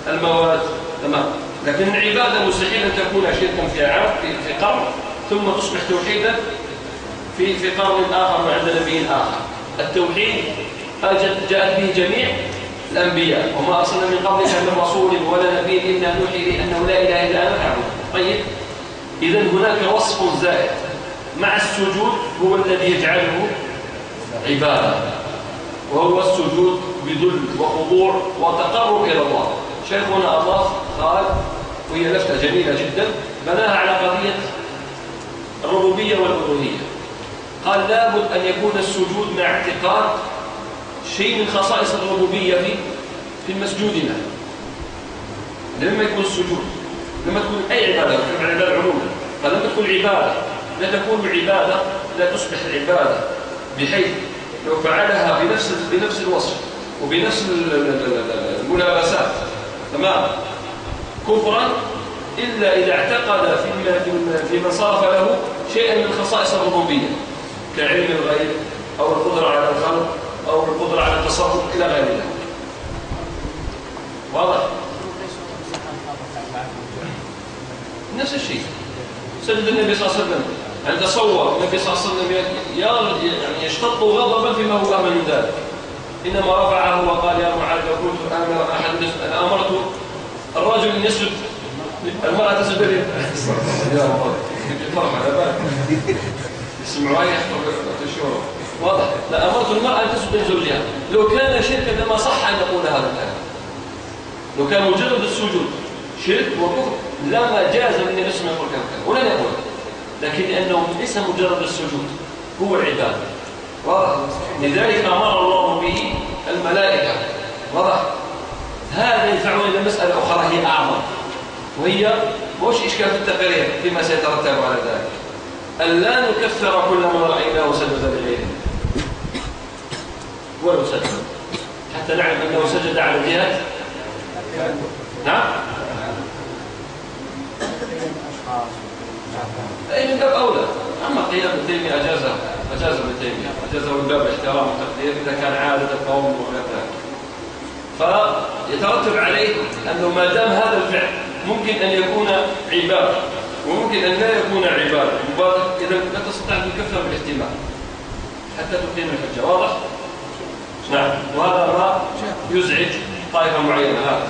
المواد، تمام. لكن العبادة مستحيل أن تكون شركا في قرن ثم تصبح توحيدا في قرن آخر وعند نبي آخر. التوحيد جاءت به جميع الأنبياء، وما أرسلنا من قبلك من رسول ولا نبي إلا نوحي إليه أنه لا إله إلا أنا فاعبد. طيب إذن هناك وصف زائد مع السجود هو الذي يجعله عبادة، وهو السجود بذل وخضوع وتقرب إلى الله. شيخنا أضاف قال، وهي لفتة جميلة جدا، بناها على قضية الربوبية والألوهية. قال لابد أن يكون السجود مع اعتقاد شيء من خصائص الربوبية في المسجود له. لما يكون السجود، لما تكون أي عبادة، تكون العبادة عموما، فلما تكون عبادة لا تكون عبادة، لا تصبح عبادة بحيث لو فعلها بنفس الوصف وبنفس الملابسات، تمام، كفرا إلا إذا اعتقد فيما صرف له شيئا من خصائص الربوبية كعلم الغيب أو القدرة على الخلق أو القدرة على التصرف إلى غير ذلك. واضح؟ نفس الشيء. سجد النبي صلى الله عليه وسلم، أن تصور النبي صلى الله عليه وسلم يعني يشتط غضبا فيما هو أهل من ذلك، إنما رفعه وقال يا معاذ لو كنت أمر أحد أنا أمرت الرجل أن يسجد المرأة تسجد لي يا الله يفرح على بالك يسمعوا يحفظوا. واضح؟ لا، أمرت المرأة أن تسجد لزوجها. لو كان شركا لما صح أن يقول هذا الكلام، لو كان مجرد السجود شرك وكفر لما جاز من النبي صلى الله عليه وسلم يقول ولن يقول، لكن لأنه ليس مجرد السجود هو العبادة. واضح؟ لذلك أمر الله به الملائكة. واضح؟ هذا يدفعنا إلى مسألة أخرى هي أعظم، وهي مش إشكال في التقرير فيما سيترتب على ذلك، أن لا نكفر كل ما رأيناه سجد لغيره ولو سجد، حتى نعلم أنه سجد على جهة. نعم؟ أي من باب أولى. أما قيام ابن تيمية أجاز ابن تيمية، أجازه من باب الاحترام والتقدير إذا كان عادة قوم وغير ذلك. فيترتب عليه أنه ما دام هذا الفعل ممكن أن يكون عبادة وممكن أن لا يكون عبادة، إذا لا تستطيع أن تكفر بالاحتمال حتى تقيم الحجة. واضح؟ نعم. وهذا ما يزعج طائفة معينة. هذا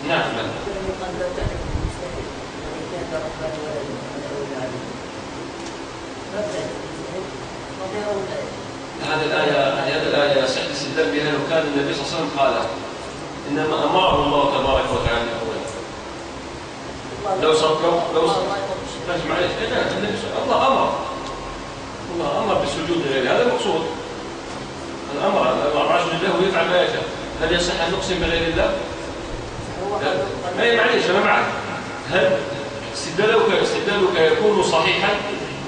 نعم. هذه الآية يصح الاستدلال بها لو كان النبي صلى الله عليه وسلم قالها، إنما أمره الله تبارك وتعالى لو صرت الله أمر بالسجود لغيره، هذا المقصود. الأمر الرجل له يفعل ما يشاء. هل يصح أن نقسم بغير الله؟ ما معليش أنا معك. هل استدلالك يكون صحيحا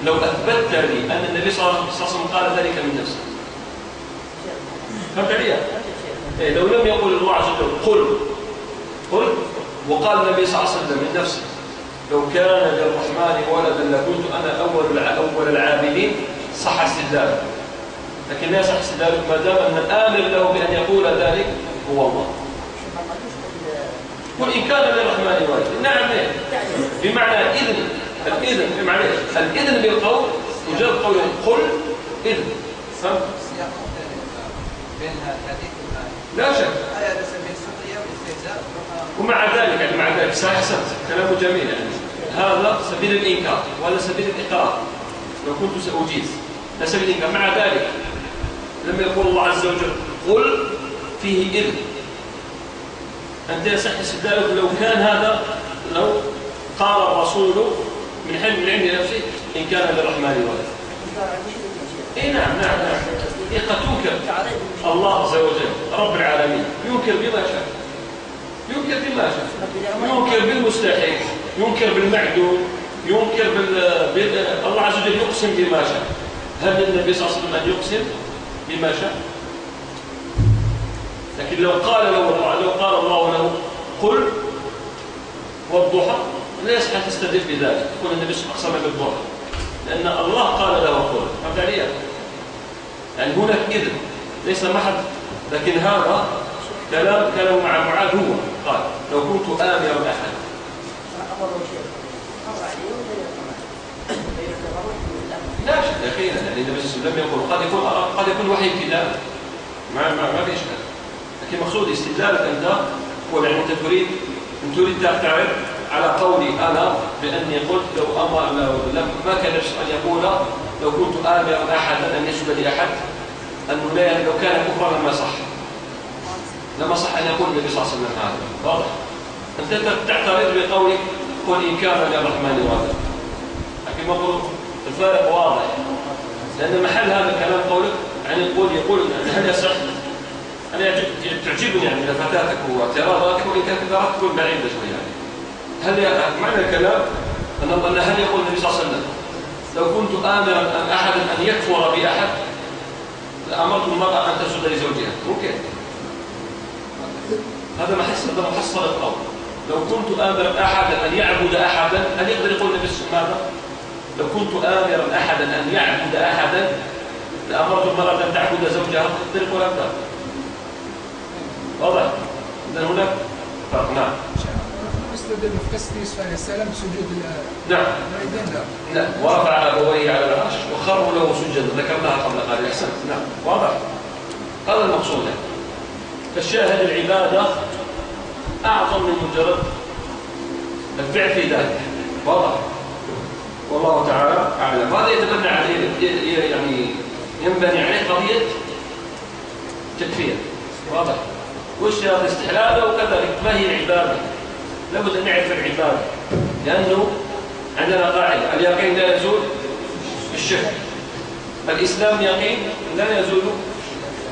لو أثبتت لي أن النبي صلى الله عليه وسلم قال ذلك من نفسه؟ فهمت عليها؟ لو لم يقل الله عز وجل قل وقال النبي صلى الله عليه وسلم من نفسه لو كان للرحمن ولدا لكنت أنا أول العابدين، صح استدلاله. لكن لا يصح استدلاله ما دام أن الآمر له بأن يقول ذلك هو الله. قل إن كان للرحمن ولد، نعم، بمعنى الإذن بمعنى الإذن بالقول، مجرد قول قل إذن. فهمت؟ السياق مختلف بين الحديث والآية. لا شك. الآية على سبيل السخرية والاستهزاء. ومع ذلك صحيح، كلامه جميل يعني. هذا سبيل الإنكار وهذا سبيل الإقرار. لو كنت سأجيز لا سبيل الإنكار. مع ذلك لما يقول الله عز وجل قل فيه إذن، أنت يصح استدلالك لو كان هذا، لو قال الرسول من حلم من عند نفسه إن كان للرحمن ولد. إيه نعم. إيه قد تنكر الله عز وجل رب العالمين، ينكر بما شاء، ينكر بالمستحيل، ينكر بالمعدوم، ينكر الله عز وجل يقسم بما شاء. هل النبي صلى الله عليه وسلم أن يقسم بما شاء؟ لكن لو قال الله له قل والضحى، لا يصح تستدل بذلك تقول النبي صلى الله عليه وسلم بالضحى، لأن الله قال له قل. فهمت علي؟ يعني هناك إذن ليس محد. لكن هذا كلام مع معاذ، هو قال لو كنت آمرا أحد. لا شك يقينا، يعني النبي صلى الله عليه وسلم يقول قد يكون وحي ابتداء، ما في إشكال. لكن مقصود استدلالك أنت هو يعني أنت تريد تعترض على قولي أنا بأني قلت ما كان نفسه أن يقول لو كنت آمرا أحدا أن يسجد لأحد، أنه لو كان كفرا لما صح أن يقول النبي صلى الله عليه وسلم هذا. واضح؟ أنت تعترض بقولك قل إن كان للرحمن ولد. لكن مقصود الفارق واضح، لأن محل هذا الكلام قولك يعني يقول هل يصح؟ أنا تعجبني يعني لفتاتك واعتراضاتك، وإن كانت اعتراضات تكون بعيدة شوية يعني. هل معنى الكلام أن هل يقول النبي صلى الله عليه وسلم لو كنت آمرا أن أحدا أن يكفر بأحد لأمرت المرأة أن تسجد لزوجها؟ ممكن هذا محصل القول. لو كنت آمرا أحدا أن يعبد أحدا، هل يقدر يقول النبي صلى الله عليه وسلم لو كنت آمرا أحدا أن يعبد أحدا لأمرت المرأة أن تعبد زوجها؟ يقدر يقول هذا؟ واضح؟ إذن هناك فرق. نعم. استدل في قصة يوسف عليه السلام سجود نعم. لا، ورفع أبويه على العرش وخروا له سجدا، ذكرناها قبل قليل. أحسنت. نعم، واضح. هذا المقصود. فالشاهد العبادة أعظم من مجرد الفعل في ذلك. واضح؟ والله تعالى أعلم. هذا يتبنى عليه يعني ينبني عليه قضية تكفير. واضح؟ وش هذا الاستحلال؟ وكذلك ما هي العبادة؟ لابد أن نعرف العبادة، لأنه عندنا قاعدة اليقين لا يزول بالشك. الإسلام يقين لا يزول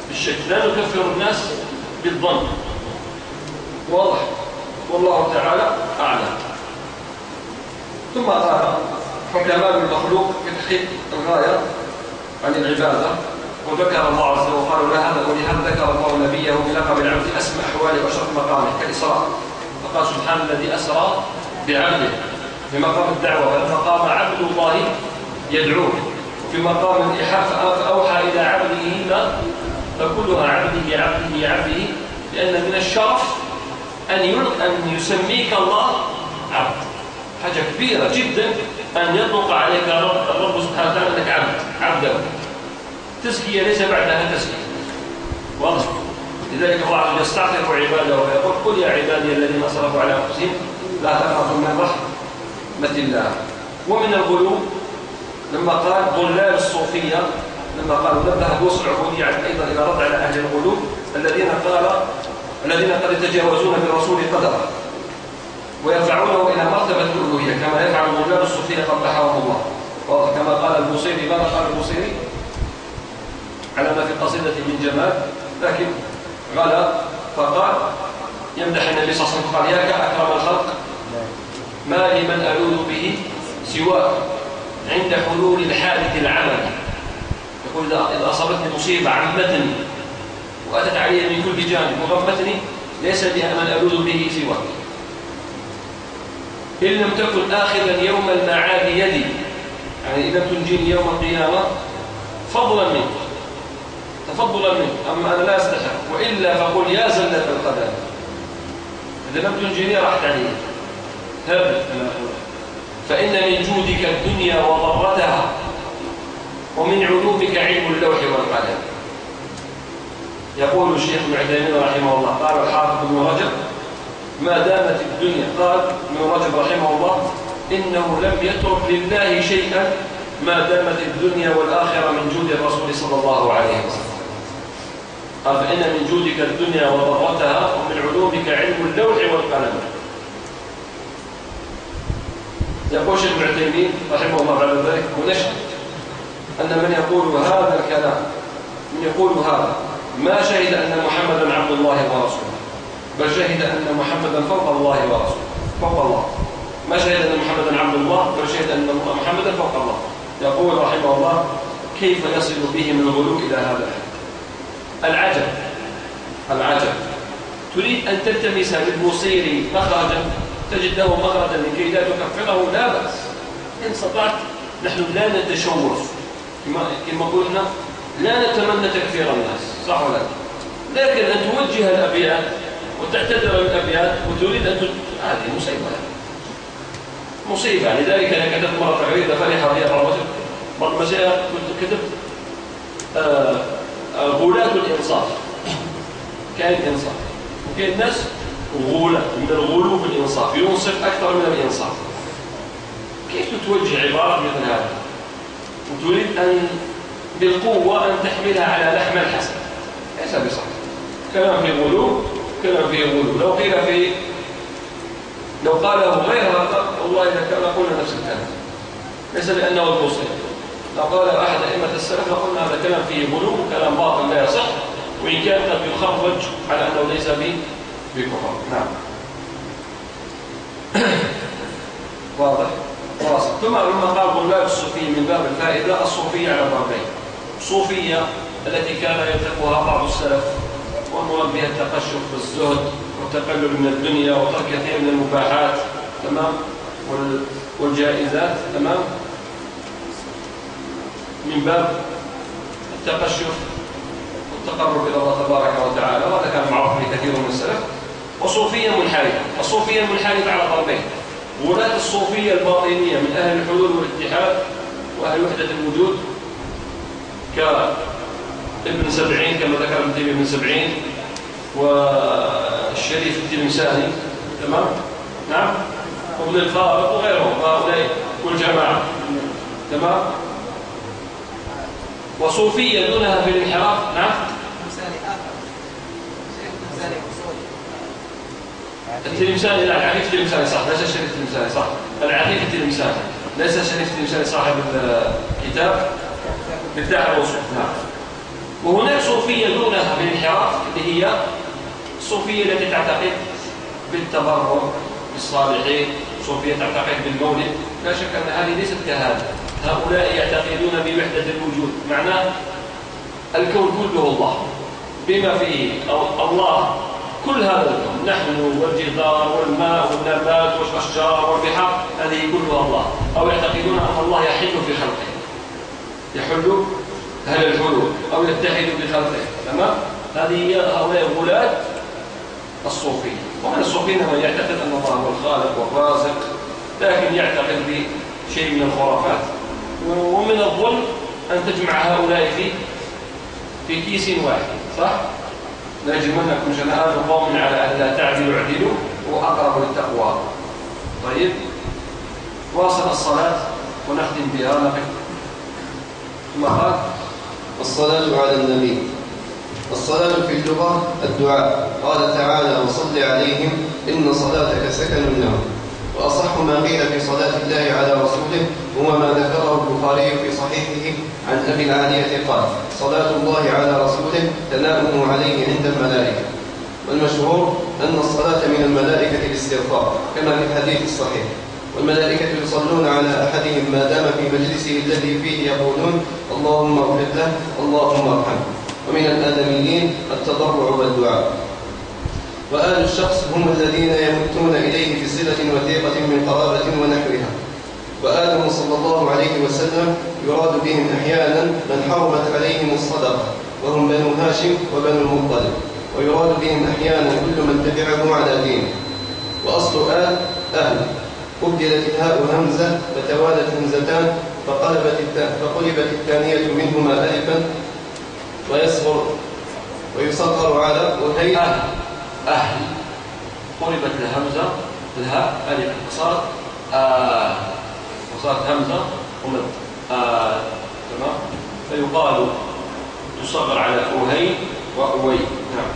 بالشك، لا نكفر الناس بالظن. واضح؟ والله تعالى أعلم. ثم قال كمال المخلوق في تحقيق الغاية عن العبادة، وذكر الله عز وجل وقالوا ولهذا ذكر الله نبيه بلقب العبد أسمى أحواله وأشرف مقامه كالإسراء، فقال سبحان الذي أسرى بعبده في مقام الدعوة، فلما قام عبد الله يدعوه في مقام الإيحاء فأوحى إلى عبده فكلها عبده، لأن من الشرف أن يسميك الله عبد. حاجة كبيرة جدا أن يطلق عليك الرب سبحانه وتعالى أنك عبده. تزكية ليس بعدها تزكية. واضح؟ لذلك الله عز وجل يستعطف عباده ويقول قل يا عبادي الذين أسرفوا على أنفسهم لا تقنطوا من رحمة الله. ومن الغلو لما قال ضلال الصوفية، لما قالوا نبه بوص العبودية أيضا إلى رد على أهل الغلو الذين قد يتجاوزون بالرسول قدره ويرفعونه إلى مرتبة الألوهية كما يفعل ضلال الصوفية قبحهم الله. كما قال البوصيري، ماذا قال البوصيري على ما في قصيدة من جمال، لكن غلا فقال يمدح النبي صلى الله عليه وسلم قال ياك أكرم الخلق ما لمن ألوذ به سواك عند حلول الحادث العمل. يقول إذا أصابتني مصيبة عمتني وأتت علي من كل جانب وغمتني ليس لي من ألوذ به سواك. إن لم تكن آخذا يوم المعاد يدي، يعني إذا تنجيني يوم القيامة فضلا منك، تفضلا منك، أما أنا لا أستحق، وإلا فقل يا زلة القدم، إذا لم تنجيني راحت علي. هبت فإن من جودك الدنيا وضرتها، ومن علومك علم اللوح والقلم. يقول الشيخ ابن عثيمين رحمه الله، قال الحافظ ابن رجب ما دامت الدنيا، قال ابن رجب رحمه الله إنه لم يترك لله شيئا ما دامت الدنيا والآخرة من جود الرسول صلى الله عليه وسلم. قال فإن من جودك الدنيا وضرتها، ومن علومك علم اللوح والقلم. يقول الشيخ ابن عثيمين رحمه الله بعد ذلك ونشهد أن من يقول هذا الكلام، من يقول هذا ما شهد أن محمدا عبد الله ورسوله، بل شهد أن محمدا فوق الله ورسوله، فوق الله، ما شهد أن محمدا عبد الله، بل شهد أن محمدا فوق الله. يقول رحمه الله كيف يصل بهم الغلو إلى هذا الحد؟ العجب، العجب. تريد أن تلتمس للمصير مخرجا تجد له مخرجا لكي لا تكفره، لا بأس إن استطعت. نحن لا نتشوف كما قلنا، لا نتمنى تكفير الناس، صح ولا لا؟ لكن أن توجه الأبيات وتعتذر الأبيات وتريد أن هذه مصيبة، مصيبة. لذلك أنا كتبت مرة تغريدة فرحة بها بعض المشايخ، كنت كتبت غلاة الإنصاف. كان إنصاف وكان الناس غولة من الغلو في الإنصاف، ينصف أكثر من الإنصاف. كيف توجه عبارة مثل هذا وتريد أن بالقوة أن تحملها على لحم الحسن؟ ليس بصح. كلام في غلو، كلام في غلو. لو قاله غير هذا والله إذا كان قلنا نفس الكلام، ليس لأنه المصيب. لو قال أحد أئمة السلف لقلنا هذا كلام فيه غلو، كلام باطل لا يصح، وإن كان قد يخرج على أنه ليس بكفر. نعم. واضح؟ واضح. ثم لما قال غلاب الصوفية من باب الفائدة، الصوفية على ضربين: صوفية التي كان يطلقها بعض السلف والمراد بها التقشف بالزهد والتقلل من الدنيا وترك كثير من المباحات، تمام، والجائزات، تمام، من باب التقشف والتقرب إلى الله تبارك وتعالى، وهذا كان معروف لكثير من السلف. وصوفية منحرفة. الصوفية المنحرفة على ضربين: غلاة الصوفية الباطنية من أهل الحلول والاتحاد وأهل وحدة الوجود كابن سبعين، كما ذكر ابن تيمية ابن سبعين والشريف التلمساني، تمام، نعم، وابن الفارق وغيرهم، هؤلاء والجماعة، تمام. وصوفية دونها في الانحراف، نعم. التلمساني، لا، العفيف التلمساني صح، ليس الشريف التلمساني صح، العفيف التلمساني، ليس الشريف التلمساني صاحب الكتاب مفتاح الوصول، نعم. وهناك صوفية دونها في الانحراف اللي هي الصوفية التي تعتقد بالتبرع بالصالحين، صوفية تعتقد بالمولد. لا شك أن هذه ليست كهذا. هؤلاء يعتقدون بوحدة الوجود، معناه الكون كله الله بما فيه الله، كل هذا الكون، نحن والجدار والماء والنبات والأشجار والبحار، هذه كلها الله. أو يعتقدون أن الله يحل في خلقه، يحل هل الحلول أو يتحد بخلقه، تمام. هذه هؤلاء غلاة الصوفية. ومن الصوفيين من يعتقد أن الله هو الخالق والرازق، لكن يعتقد بشيء من الخرافات. ومن الظلم أن تجمع هؤلاء في كيس واحد، صح؟ لا يجرمنكم شنآن قوم على أن لا تعدلوا اعدلوا وأقرب للتقوى. طيب، واصل الصلاة ونختم بها. نقف ثم قال: الصلاة على النبي. الصلاة في اللغة الدعاء. قال تعالى: وصل عليهم إن صلاتك سكن لهم. وأصح ما قيل في صلاة الله على رسوله هو ما ذكره البخاري في صحيحه عن أبي العالية قال: صلاة الله على رسوله تنامه عليه عند الملائكة. والمشهور أن الصلاة من الملائكة الاستغفار كما في الحديث الصحيح. والملائكة يصلون على أحدهم ما دام في مجلسه الذي فيه يقولون: اللهم اغفر له، اللهم ارحمه. ومن الآدميين التضرع والدعاء. وآل الشخص هم الذين يمتون إليه في صلة وثيقة من قرابة ونحوها. وآله صلى الله عليه وسلم يراد بهم أحيانا من حرمت عليهم الصدقة وهم بنو هاشم وبنو المطلب، ويراد بهم أحيانا كل من تبعه على دينه. وأصل آل أهل، أبدلت الهاء همزة فتوالت همزتان فقلبت الثانية منهما ألفا ويصغر على وهي أهل قلبت الهمزة الهاء ألف صارت وصارت همزة ومد تمام. فيقال تصغر على أهيل وأوي. نعم.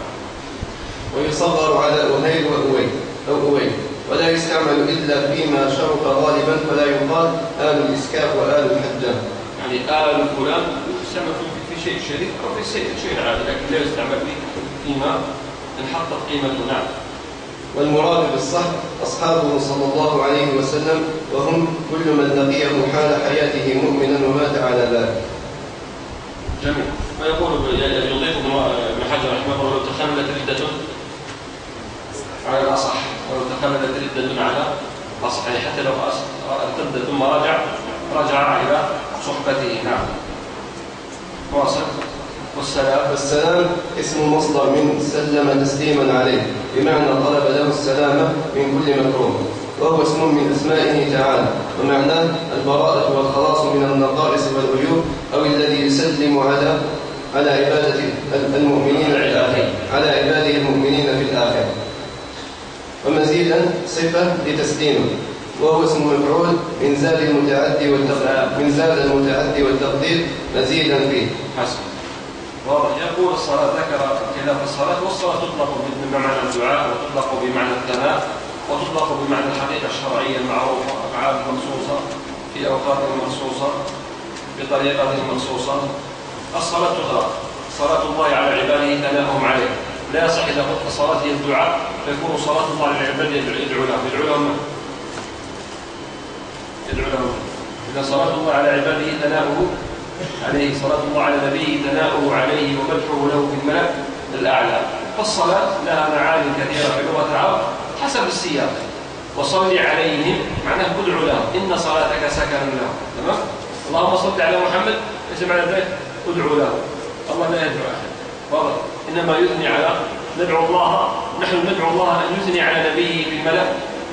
ويصغر على أهيل وأوي أو أوي، ولا يستعمل إلا فيما شرط غالبا، فلا يقال آل الإسكاف وآل الحجام. يعني آل فلان يستعمل في شيء شريف أو في شيء عادي، لكن لا يستعمل فيما انحطت قيمته. نعم. والمراد بالصحب أصحابه صلى الله عليه وسلم، وهم كل من لقيه حال حياته مؤمنا ومات على ذلك. جميل. ويقول يضيف ابن حجر رحمه الله: لو تخللت ردة على الأصح، ولو تخللت ردة على الأصح، يعني حتى لو ارتد ثم رجع إلى صحبته. نعم. واصل. والسلام اسم مصدر من سلم تسليما عليه، بمعنى طلب له السلامة من كل مكروه، وهو اسم من أسمائه تعالى، ومعناه البراءة والخلاص من النقائص والعيوب، أو الذي يسلم على عباده المؤمنين في الآخرة. ومزيدا صفة لتسليمه، وهو اسم مفعول من زاد المتعدي والتقدير مزيدا فيه. حسن. واضح. يقول الصلاة ذكر خلاف الصلاة، والصلاة تطلق بمعنى الدعاء، وتطلق بمعنى الثناء، وتطلق بمعنى الحقيقة الشرعية المعروفة، أفعال منصوصة في أوقات منصوصة بطريقة منصوصة. الصلاة تطلق صلاة الله على عباده ثناءهم عليه. لا يصح إذا قلت الصلاة هي الدعاء فيكون صلاة الله على العباد يدعو لهم. إذا صلاة الله على عباده ثناؤه عليه، صلاة الله على نبيه ثناؤه عليه ومدحه له في الملأ الأعلى. فالصلاة لها معاني كثيرة في لغة العرب حسب السياق. وصلي عليهم معناه ادعو لهم، إن صلاتك سكن لهم. تمام. اللهم صل على محمد ليس معنى ذلك ادعو له، الله لا يدعو أحد. واضح. إنما يثني على نحن ندعو الله أن يثني على نبيه في الملأ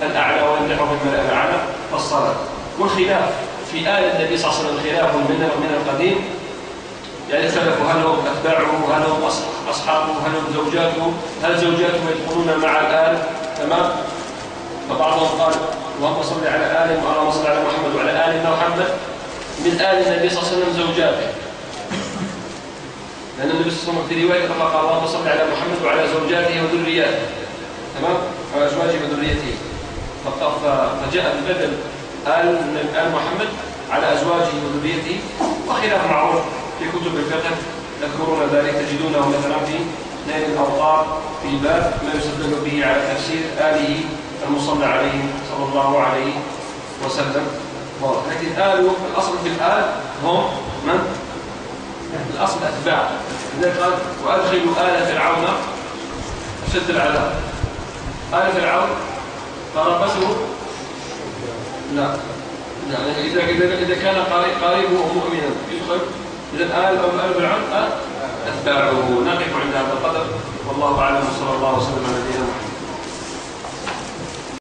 الأعلى ويمدحه في الملأ الأعلى. فالصلاة. والخلاف في آل النبي صلى الله عليه وسلم خلاف من القديم، يعني اختلفوا هل هم أتباعه، هل هم أصحابه، هل هم زوجاته، هل زوجاته يدخلون مع الآل. تمام. فبعضهم قال اللهم صل على آل اللهم صل على محمد وعلى آل محمد من آل النبي صلى الله عليه وسلم زوجاته، لأن النبي صلى الله عليه وسلم في رواية قال اللهم صل على محمد وعلى زوجاته وذرياته. تمام. على أزواجه وذريته. فجاء ببدل آل محمد على أزواجه وذريته. وخلاف معروف في كتب الفقه يذكرون ذلك، تجدونه مثلا في نيل الأوطار في باب ما يستدل به على تفسير آله المصلى عليه صلى الله عليه وسلم. لكن الأصل في الآل هم من؟ الأصل أتباع. لذلك قال وأدخلوا آل فرعون أشد العذاب. آل فرعون فربته لا، إذا كان قريبه مؤمنا يدخل. إذا آل فرعون أتباعه. نقف عند هذا القدر، والله أعلم. صلى الله وسلم على نبينا محمد.